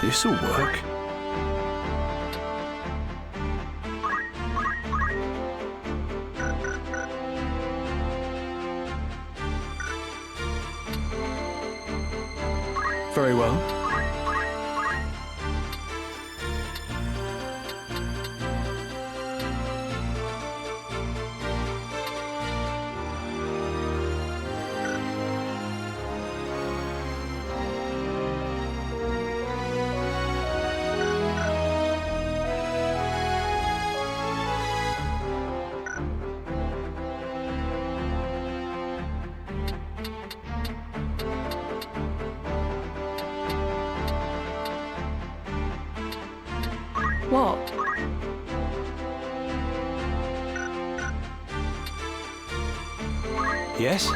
Speaker 5: This'll work.
Speaker 2: Very well.
Speaker 6: What?
Speaker 2: Yes?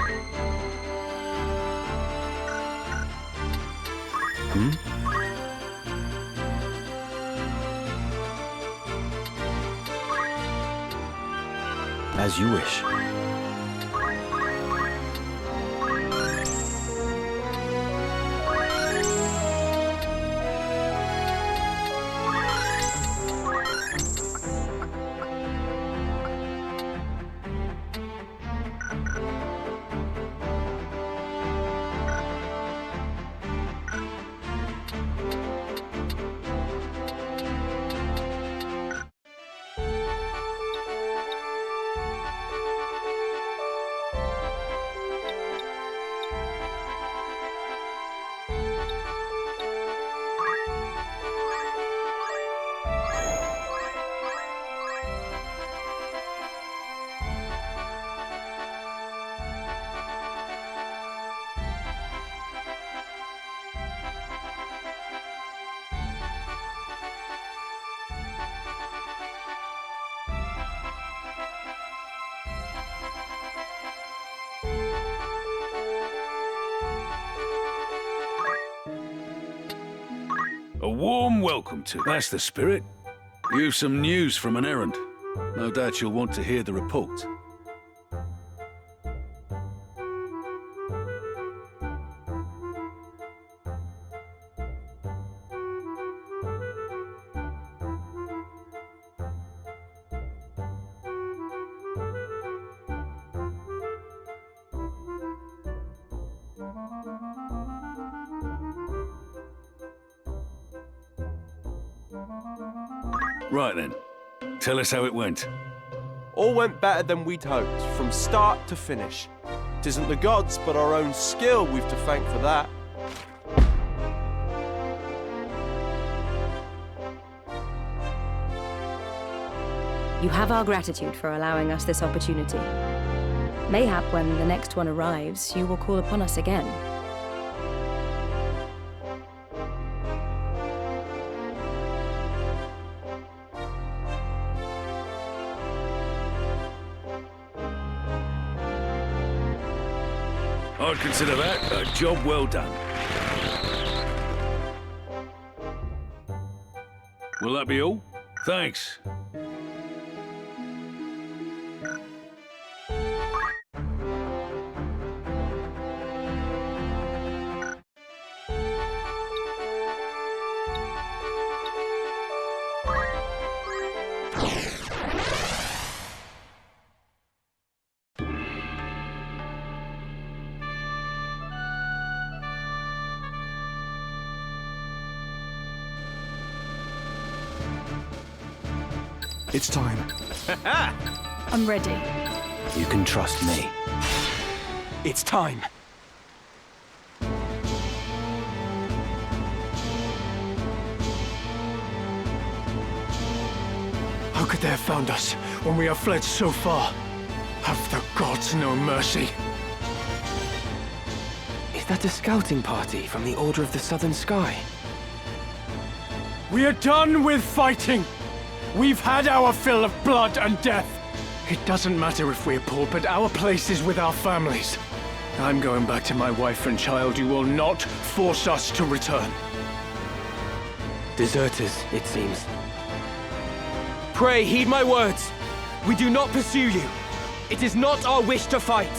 Speaker 2: As you wish.
Speaker 9: A warm welcome to... That's the spirit. You've some news from an errand. No doubt you'll want to hear the report. Right then. Tell us how it went.
Speaker 14: All went better than we'd hoped, from start to finish. It isn't the gods, but our own skill we've to thank for that.
Speaker 13: You have our gratitude for allowing us this opportunity. Mayhap when the next one arrives, you will call upon us again.
Speaker 9: I'd consider that a job well done. Will that be all? Thanks.
Speaker 2: It's time.
Speaker 3: I'm ready.
Speaker 2: You can trust me. It's time.
Speaker 15: How could they have found us when we have fled so far? Have the gods no mercy?
Speaker 2: Is that a scouting party from the Order of the Southern Sky?
Speaker 15: We are done with fighting! We've had our fill of blood and death. It doesn't matter if we're poor, but our place is with our families. I'm going back to my wife and child. You will not force us to return.
Speaker 2: Deserters, it seems.
Speaker 14: Pray, heed my words. We do not pursue you. It is not our wish to fight.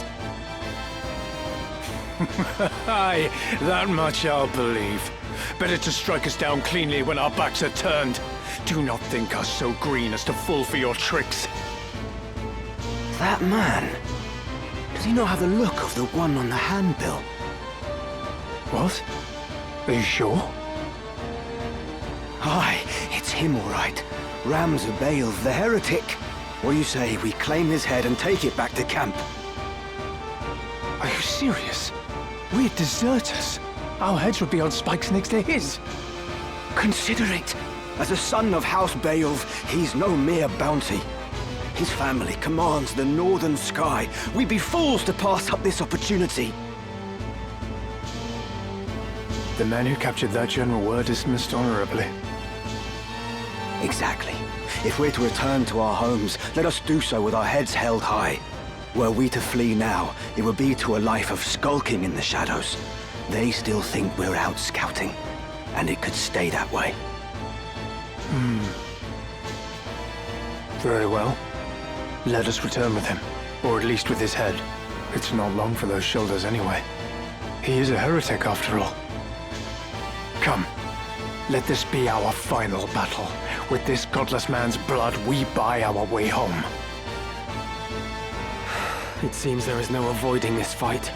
Speaker 15: Aye, that much I'll believe. Better to strike us down cleanly when our backs are turned. Do not think us so green as to fall for your tricks.
Speaker 10: That man? Does he not have the look of the one on the handbill?
Speaker 15: What? Are you sure?
Speaker 10: Aye, it's him all right. Ramza Baelv, the heretic. What do you say we claim his head and take it back to camp?
Speaker 15: Are you serious? We're deserters. Our heads would be on spikes next to his.
Speaker 10: Consider it. As a son of House Baelv, he's no mere bounty. His family commands the northern sky. We'd be fools to pass up this opportunity.
Speaker 15: The man who captured that general were dismissed honorably.
Speaker 10: Exactly. If we're to return to our homes, let us do so with our heads held high. Were we to flee now, it would be to a life of skulking in the shadows. They still think we're out scouting, and it could stay that way.
Speaker 15: Very well. Let us return with him, or at least with his head. It's not long for those shoulders anyway. He is a heretic after all. Come, let this be our final battle. With this godless man's blood, we buy our way home.
Speaker 2: It seems there is no avoiding this fight.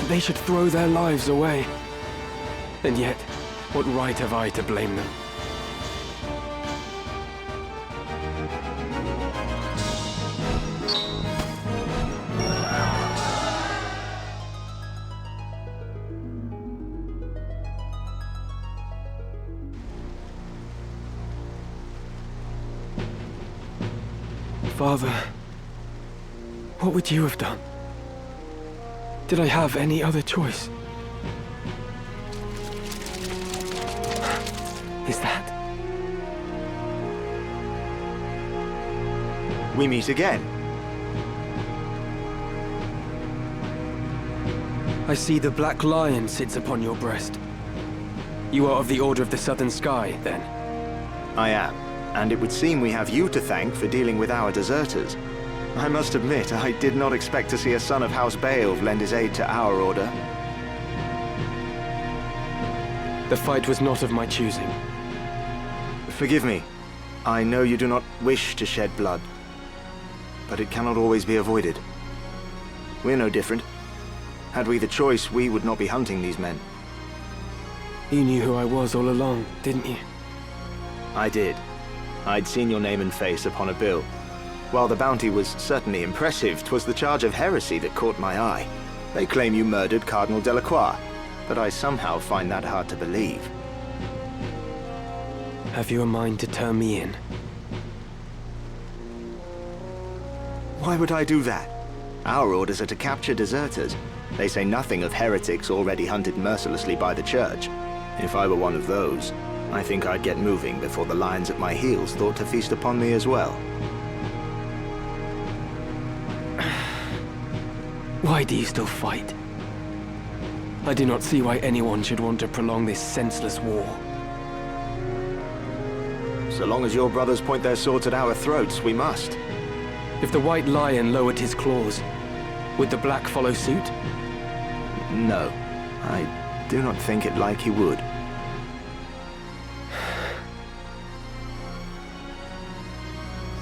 Speaker 2: They should throw their lives away. And yet, what right have I to blame them? Father, what would you have done? Did I have any other choice? Is that?
Speaker 16: We meet again.
Speaker 2: I see the Black Lion sits upon your breast. You are of the Order of the Southern Sky, then?
Speaker 16: I am, and it would seem we have you to thank for dealing with our deserters. I must admit, I did not expect to see a son of House Beowulf lend his aid to our order.
Speaker 2: The fight was not of my choosing.
Speaker 16: Forgive me. I know you do not wish to shed blood, but it cannot always be avoided. We're no different. Had we the choice, we would not be hunting these men.
Speaker 2: You knew who I was all along, didn't you?
Speaker 16: I did. I'd seen your name and face upon a bill. While the bounty was certainly impressive, 'twas the charge of heresy that caught my eye. They claim you murdered Cardinal Delacroix, but I somehow find that hard to believe.
Speaker 2: Have you a mind to turn me in?
Speaker 16: Why would I do that? Our orders are to capture deserters. They say nothing of heretics already hunted mercilessly by the Church. If I were one of those, I think I'd get moving before the lions at my heels thought to feast upon me as well.
Speaker 2: Why do you still fight? I do not see why anyone should want to prolong this senseless war.
Speaker 16: So long as your brothers point their swords at our throats, we must.
Speaker 2: If the White Lion lowered his claws, would the Black follow suit?
Speaker 16: No, I do not think it like he would.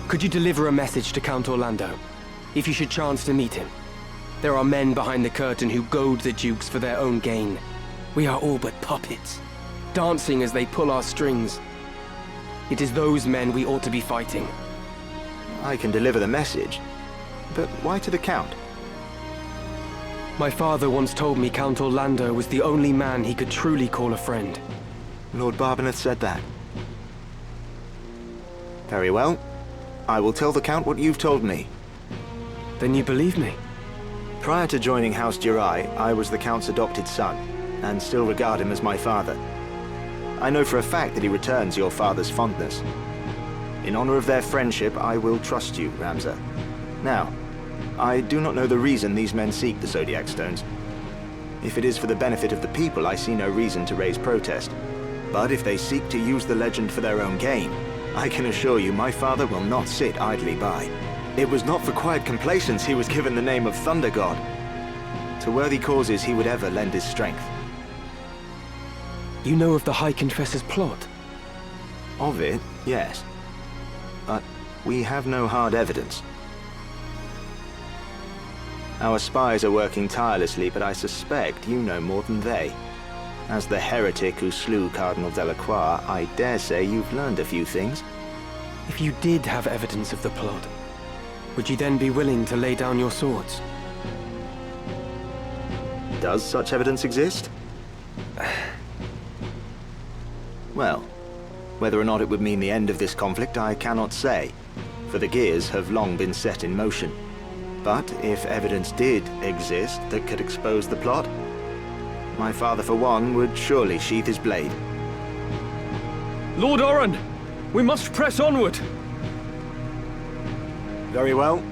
Speaker 2: Could you deliver a message to Count Orlando, if you should chance to meet him? There are men behind the curtain who goad the dukes for their own gain. We are all but puppets, dancing as they pull our strings. It is those men we ought to be fighting.
Speaker 16: I can deliver the message, but why to the Count?
Speaker 2: My father once told me Count Orlando was the only man he could truly call a friend.
Speaker 16: Lord Barbeneth said that. Very well. I will tell the Count what you've told me.
Speaker 2: Then you believe me?
Speaker 16: Prior to joining House Jirai, I was the Count's adopted son, and still regard him as my father. I know for a fact that he returns your father's fondness. In honor of their friendship, I will trust you, Ramza. Now, I do not know the reason these men seek the Zodiac Stones. If it is for the benefit of the people, I see no reason to raise protest. But if they seek to use the legend for their own gain, I can assure you my father will not sit idly by. It was not for quiet complacence he was given the name of Thunder God. To worthy causes he would ever lend his strength.
Speaker 2: You know of the High Confessor's plot?
Speaker 16: Of it, yes. But we have no hard evidence. Our spies are working tirelessly, but I suspect you know more than they. As the heretic who slew Cardinal Delacroix, I dare say you've learned a few things.
Speaker 2: If you did have evidence of the plot, would you then be willing to lay down your swords?
Speaker 16: Does such evidence exist? Well, whether or not it would mean the end of this conflict, I cannot say, for the gears have long been set in motion. But if evidence did exist that could expose the plot, my father, for one, would surely sheath his blade.
Speaker 12: Lord Oren, we must press onward.
Speaker 16: Very well.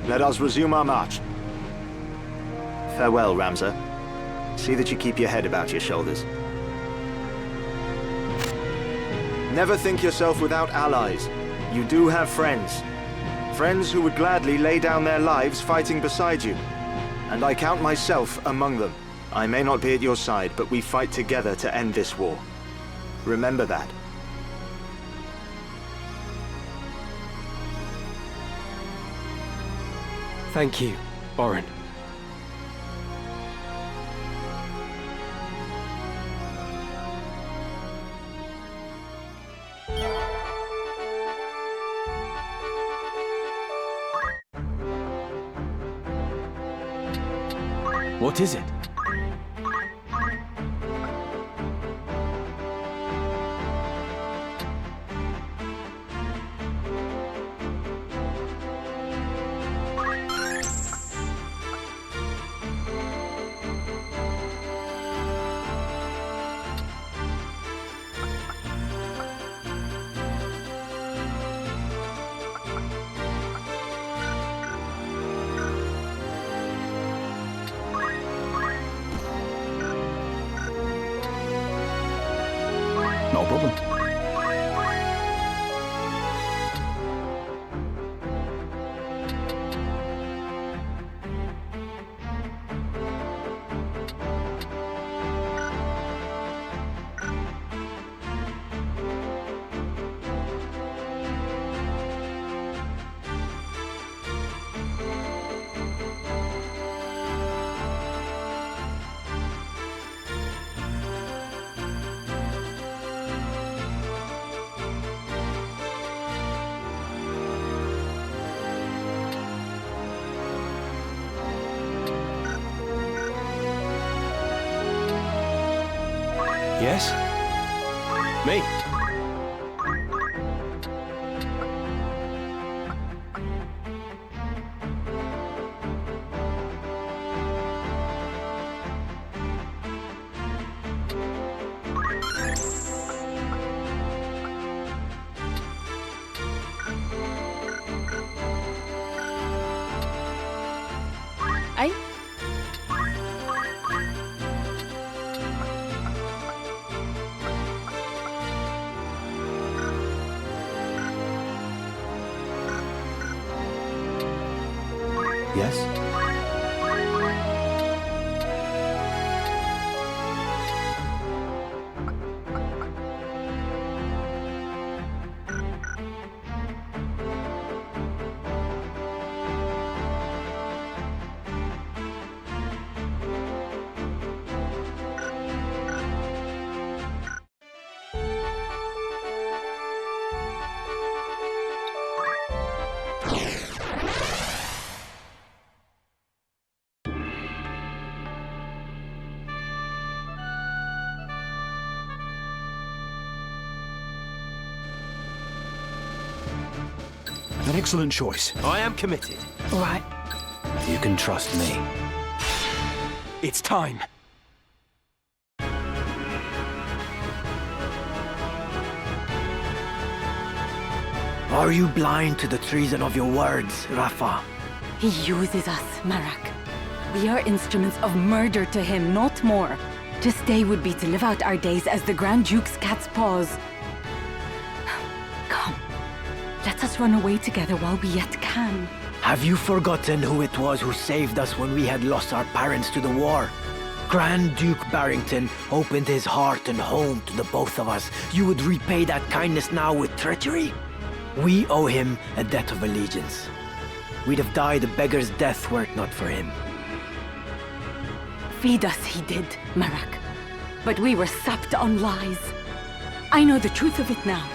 Speaker 16: Let us resume our march. Farewell, Ramza. See that you keep your head about your shoulders. Never think yourself without allies. You do have friends. Friends who would gladly lay down their lives fighting beside you. And I count myself among them. I may not be at your side, but we fight together to end this war. Remember that.
Speaker 2: Thank you, Oren. What is it?
Speaker 9: No problem.
Speaker 2: Yes? Me?
Speaker 16: Yes?
Speaker 9: An excellent choice.
Speaker 12: I am committed.
Speaker 10: All right. You can trust me.
Speaker 2: It's time.
Speaker 10: Are you blind to the treason of your words, Rafa?
Speaker 17: He uses us, Marak. We are instruments of murder to him, not more. To stay would be to live out our days as the Grand Duke's cat's paws. Come, let us run away together while we yet can.
Speaker 10: Have you forgotten who it was who saved us when we had lost our parents to the war? Grand Duke Barrington opened his heart and home to the both of us. You would repay that kindness now with treachery? We owe him a debt of allegiance. We'd have died a beggar's death were it not for him.
Speaker 17: Feed us he did, Marak. But we were sapped on lies. I know the truth of it now.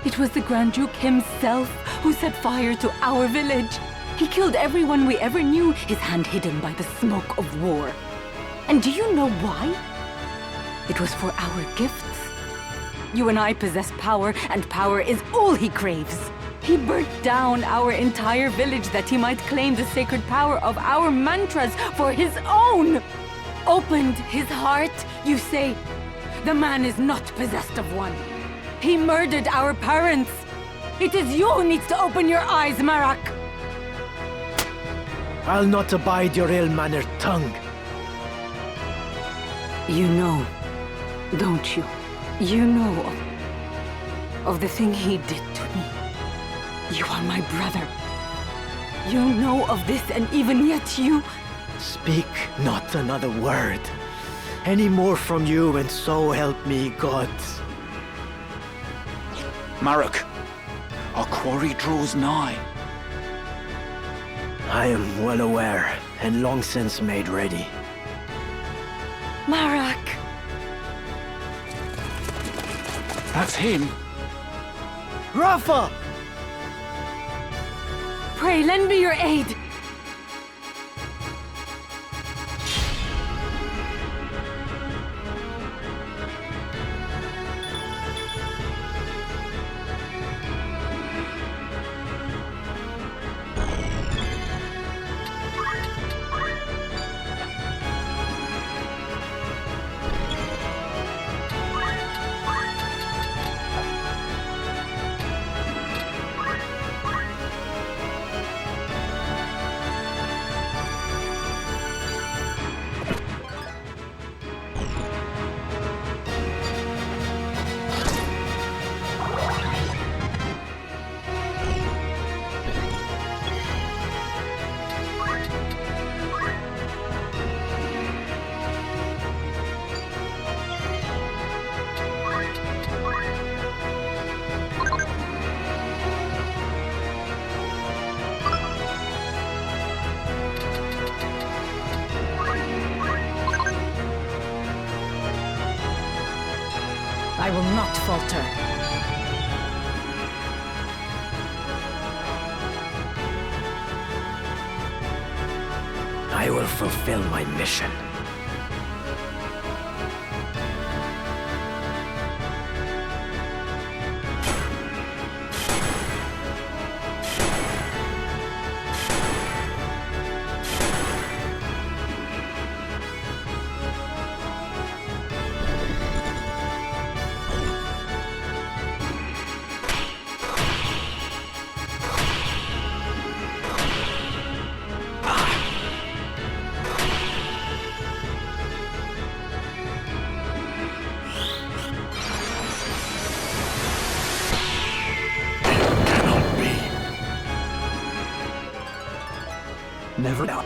Speaker 17: It was the Grand Duke himself who set fire to our village. He killed everyone we ever knew, his hand hidden by the smoke of war. And do you know why? It was for our gifts. You and I possess power, and power is all he craves. He burnt down our entire village that he might claim the sacred power of our mantras for his own. Opened his heart, you say? The man is not possessed of one. He murdered our parents. It is you who needs to open your eyes, Marak.
Speaker 10: I'll not abide your ill-mannered tongue.
Speaker 17: You know, don't you? You know of the thing he did to me. You are my brother. You know of this, and even yet you...
Speaker 10: Speak not another word. Any more from you, and so help me God.
Speaker 9: Marak, our quarry draws nigh.
Speaker 10: I am well aware, and long since made ready.
Speaker 17: Marak!
Speaker 9: That's him.
Speaker 10: Rafa!
Speaker 17: Pray, lend me your aid. I will not falter.
Speaker 10: I will fulfill my mission.
Speaker 2: Never know.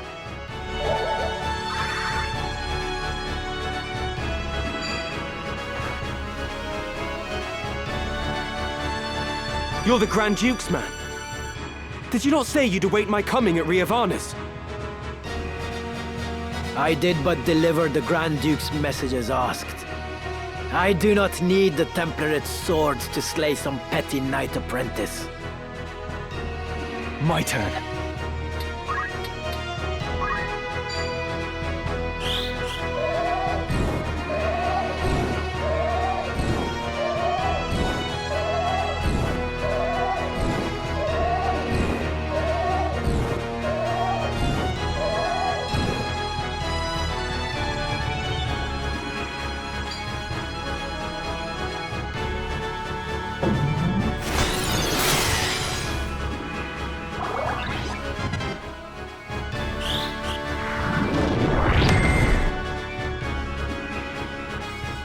Speaker 2: You're the Grand Duke's man. Did you not say you'd await my coming at Riovanas?
Speaker 10: I did but deliver the Grand Duke's message as asked. I do not need the Template swords to slay some petty knight apprentice.
Speaker 2: My turn.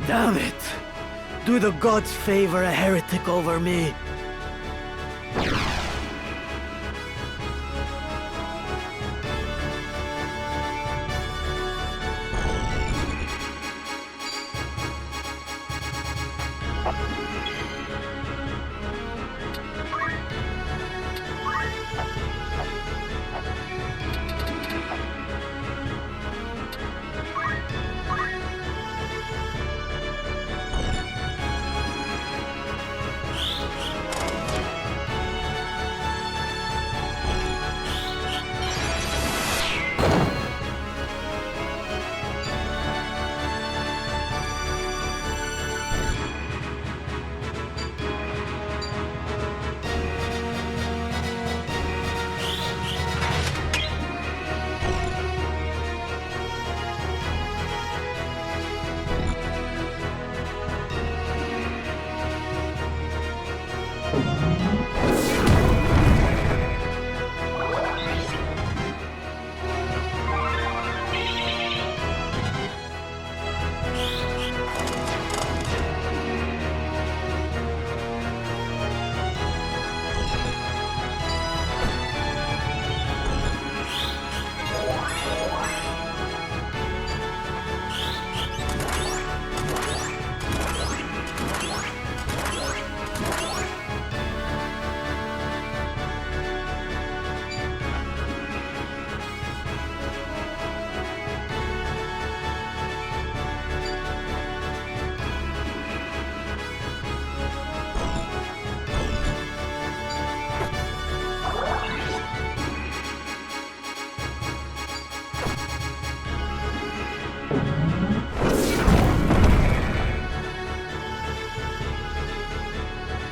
Speaker 18: Damn it! Do the gods favor a heretic over me?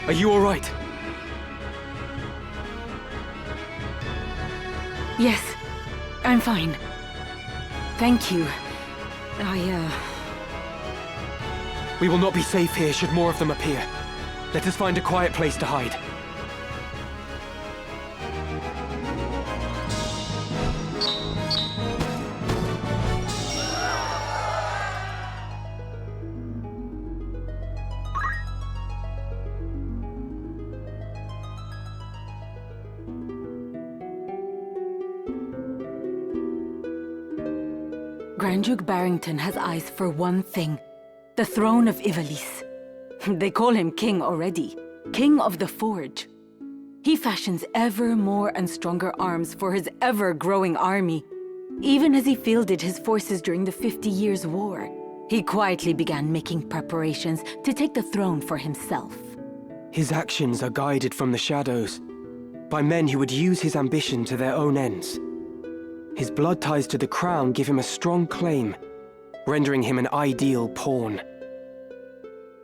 Speaker 2: Are you all right?
Speaker 17: Yes, I'm fine. Thank you.
Speaker 2: We will not be safe here should more of them appear. Let us find a quiet place to hide.
Speaker 17: Grand Duke Barrington has eyes for one thing. The throne of Ivalice. They call him king already. King of the Forge. He fashions ever more and stronger arms for his ever-growing army. Even as he fielded his forces during the 50 Years' War, he quietly began making preparations to take the throne for himself.
Speaker 2: His actions are guided from the shadows, by men who would use his ambition to their own ends. His blood ties to the crown give him a strong claim, rendering him an ideal pawn.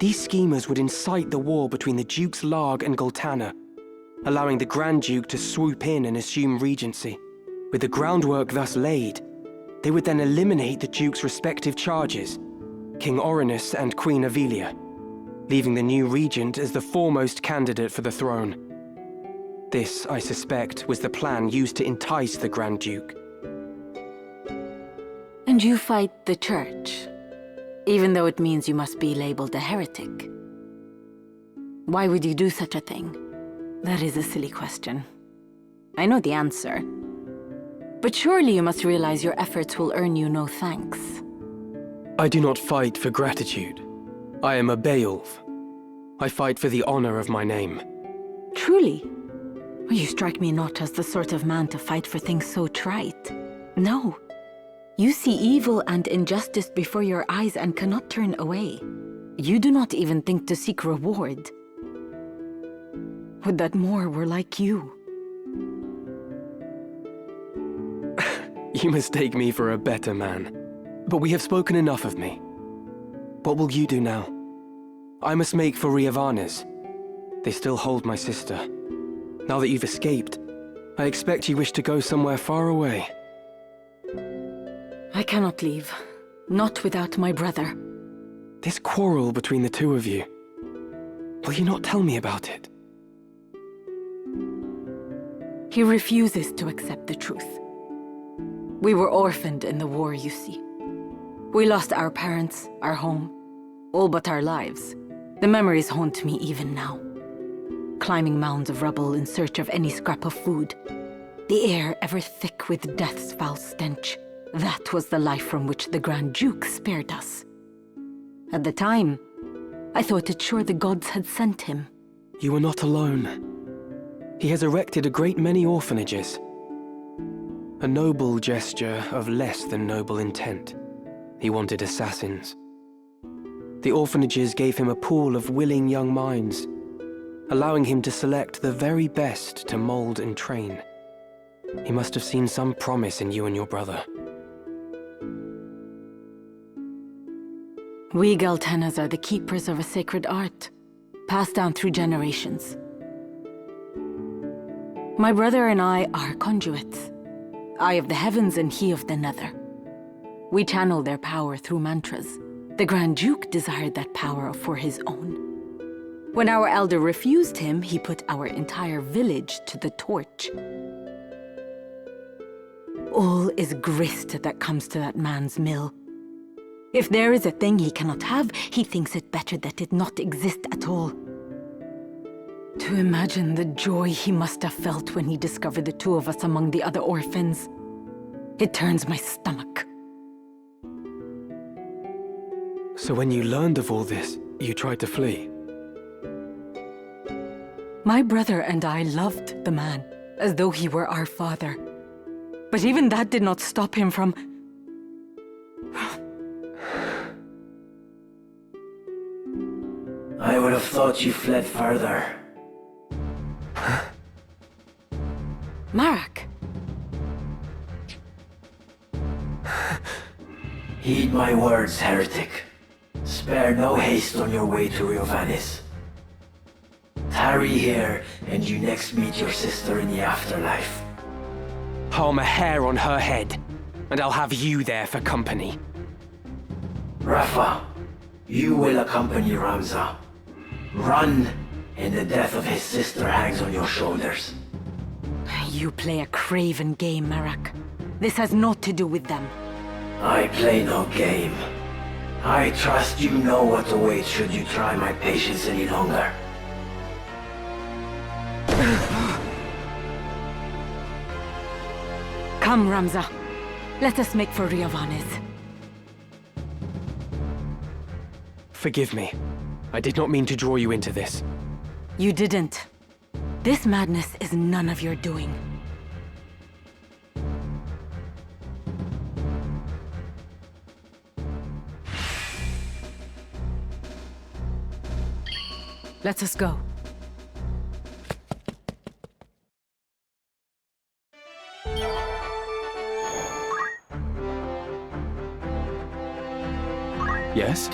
Speaker 2: These schemers would incite the war between the Dukes Larg and Goltana, allowing the Grand Duke to swoop in and assume regency. With the groundwork thus laid, they would then eliminate the Duke's respective charges, King Orinus and Queen Avelia, leaving the new regent as the foremost candidate for the throne. This, I suspect, was the plan used to entice the Grand Duke.
Speaker 17: And you fight the Church, even though it means you must be labeled a heretic. Why would you do such a thing? That is a silly question. I know the answer. But surely you must realize your efforts will earn you no thanks.
Speaker 2: I do not fight for gratitude. I am a Beowulf. I fight for the honor of my name.
Speaker 17: Truly? You strike me not as the sort of man to fight for things so trite. No. You see evil and injustice before your eyes and cannot turn away. You do not even think to seek reward. Would that more were like you.
Speaker 2: You mistake me for a better man. But we have spoken enough of me. What will you do now? I must make for Riovanes. They still hold my sister. Now that you've escaped, I expect you wish to go somewhere far away.
Speaker 17: I cannot leave. Not without my brother.
Speaker 2: This quarrel between the two of you. Will you not tell me about it?
Speaker 17: He refuses to accept the truth. We were orphaned in the war, you see. We lost our parents, our home, All but our lives. The memories haunt me even now. Climbing mounds of rubble in search of any scrap of food. The air ever thick with death's foul stench. That was the life from which the Grand Duke spared us. At the time, I thought it sure the gods had sent him.
Speaker 2: You are not alone. He has erected a great many orphanages. A noble gesture of less than noble intent. He wanted assassins. The orphanages gave him a pool of willing young minds, allowing him to select the very best to mold and train. He must have seen some promise in you and your brother.
Speaker 17: We Galtenas are the keepers of a sacred art, passed down through generations. My brother and I are conduits. I of the heavens and he of the nether. We channel their power through mantras. The Grand Duke desired that power for his own. When our elder refused him, he put our entire village to the torch. All is grist that comes to that man's mill. If there is a thing he cannot have, he thinks it better that it not exist at all. To imagine the joy he must have felt when he discovered the two of us among the other orphans. It turns my stomach.
Speaker 2: So when you learned of all this, you tried to flee?
Speaker 17: My brother and I loved the man, as though he were our father. But even that did not stop him from...
Speaker 18: I would have thought you fled further.
Speaker 17: Marak!
Speaker 18: Heed my words, heretic. Spare no haste on your way to Riovanis. Tarry here, and you next meet your sister in the afterlife.
Speaker 2: Harm a hair on her head, and I'll have you there for company.
Speaker 18: Rafa, you will accompany Ramza. Run, and the death of his sister hangs on your shoulders.
Speaker 17: You play a craven game, Marak. This has naught to do with them.
Speaker 18: I play no game. I trust you know what awaits should you try my patience any longer.
Speaker 17: Come, Ramza. Let us make for Riovanes.
Speaker 2: Forgive me. I did not mean to draw you into this.
Speaker 17: You didn't. This madness is none of your doing. Let us go.
Speaker 2: Yes?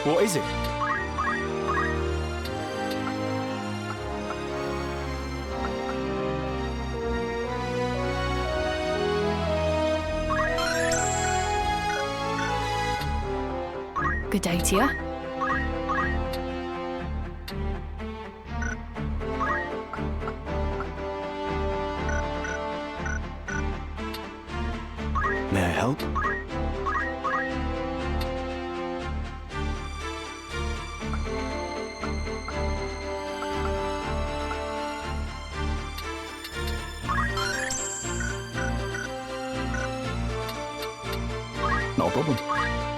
Speaker 14: What is it?
Speaker 11: Good day to you.
Speaker 10: May I help?
Speaker 14: Not a problem.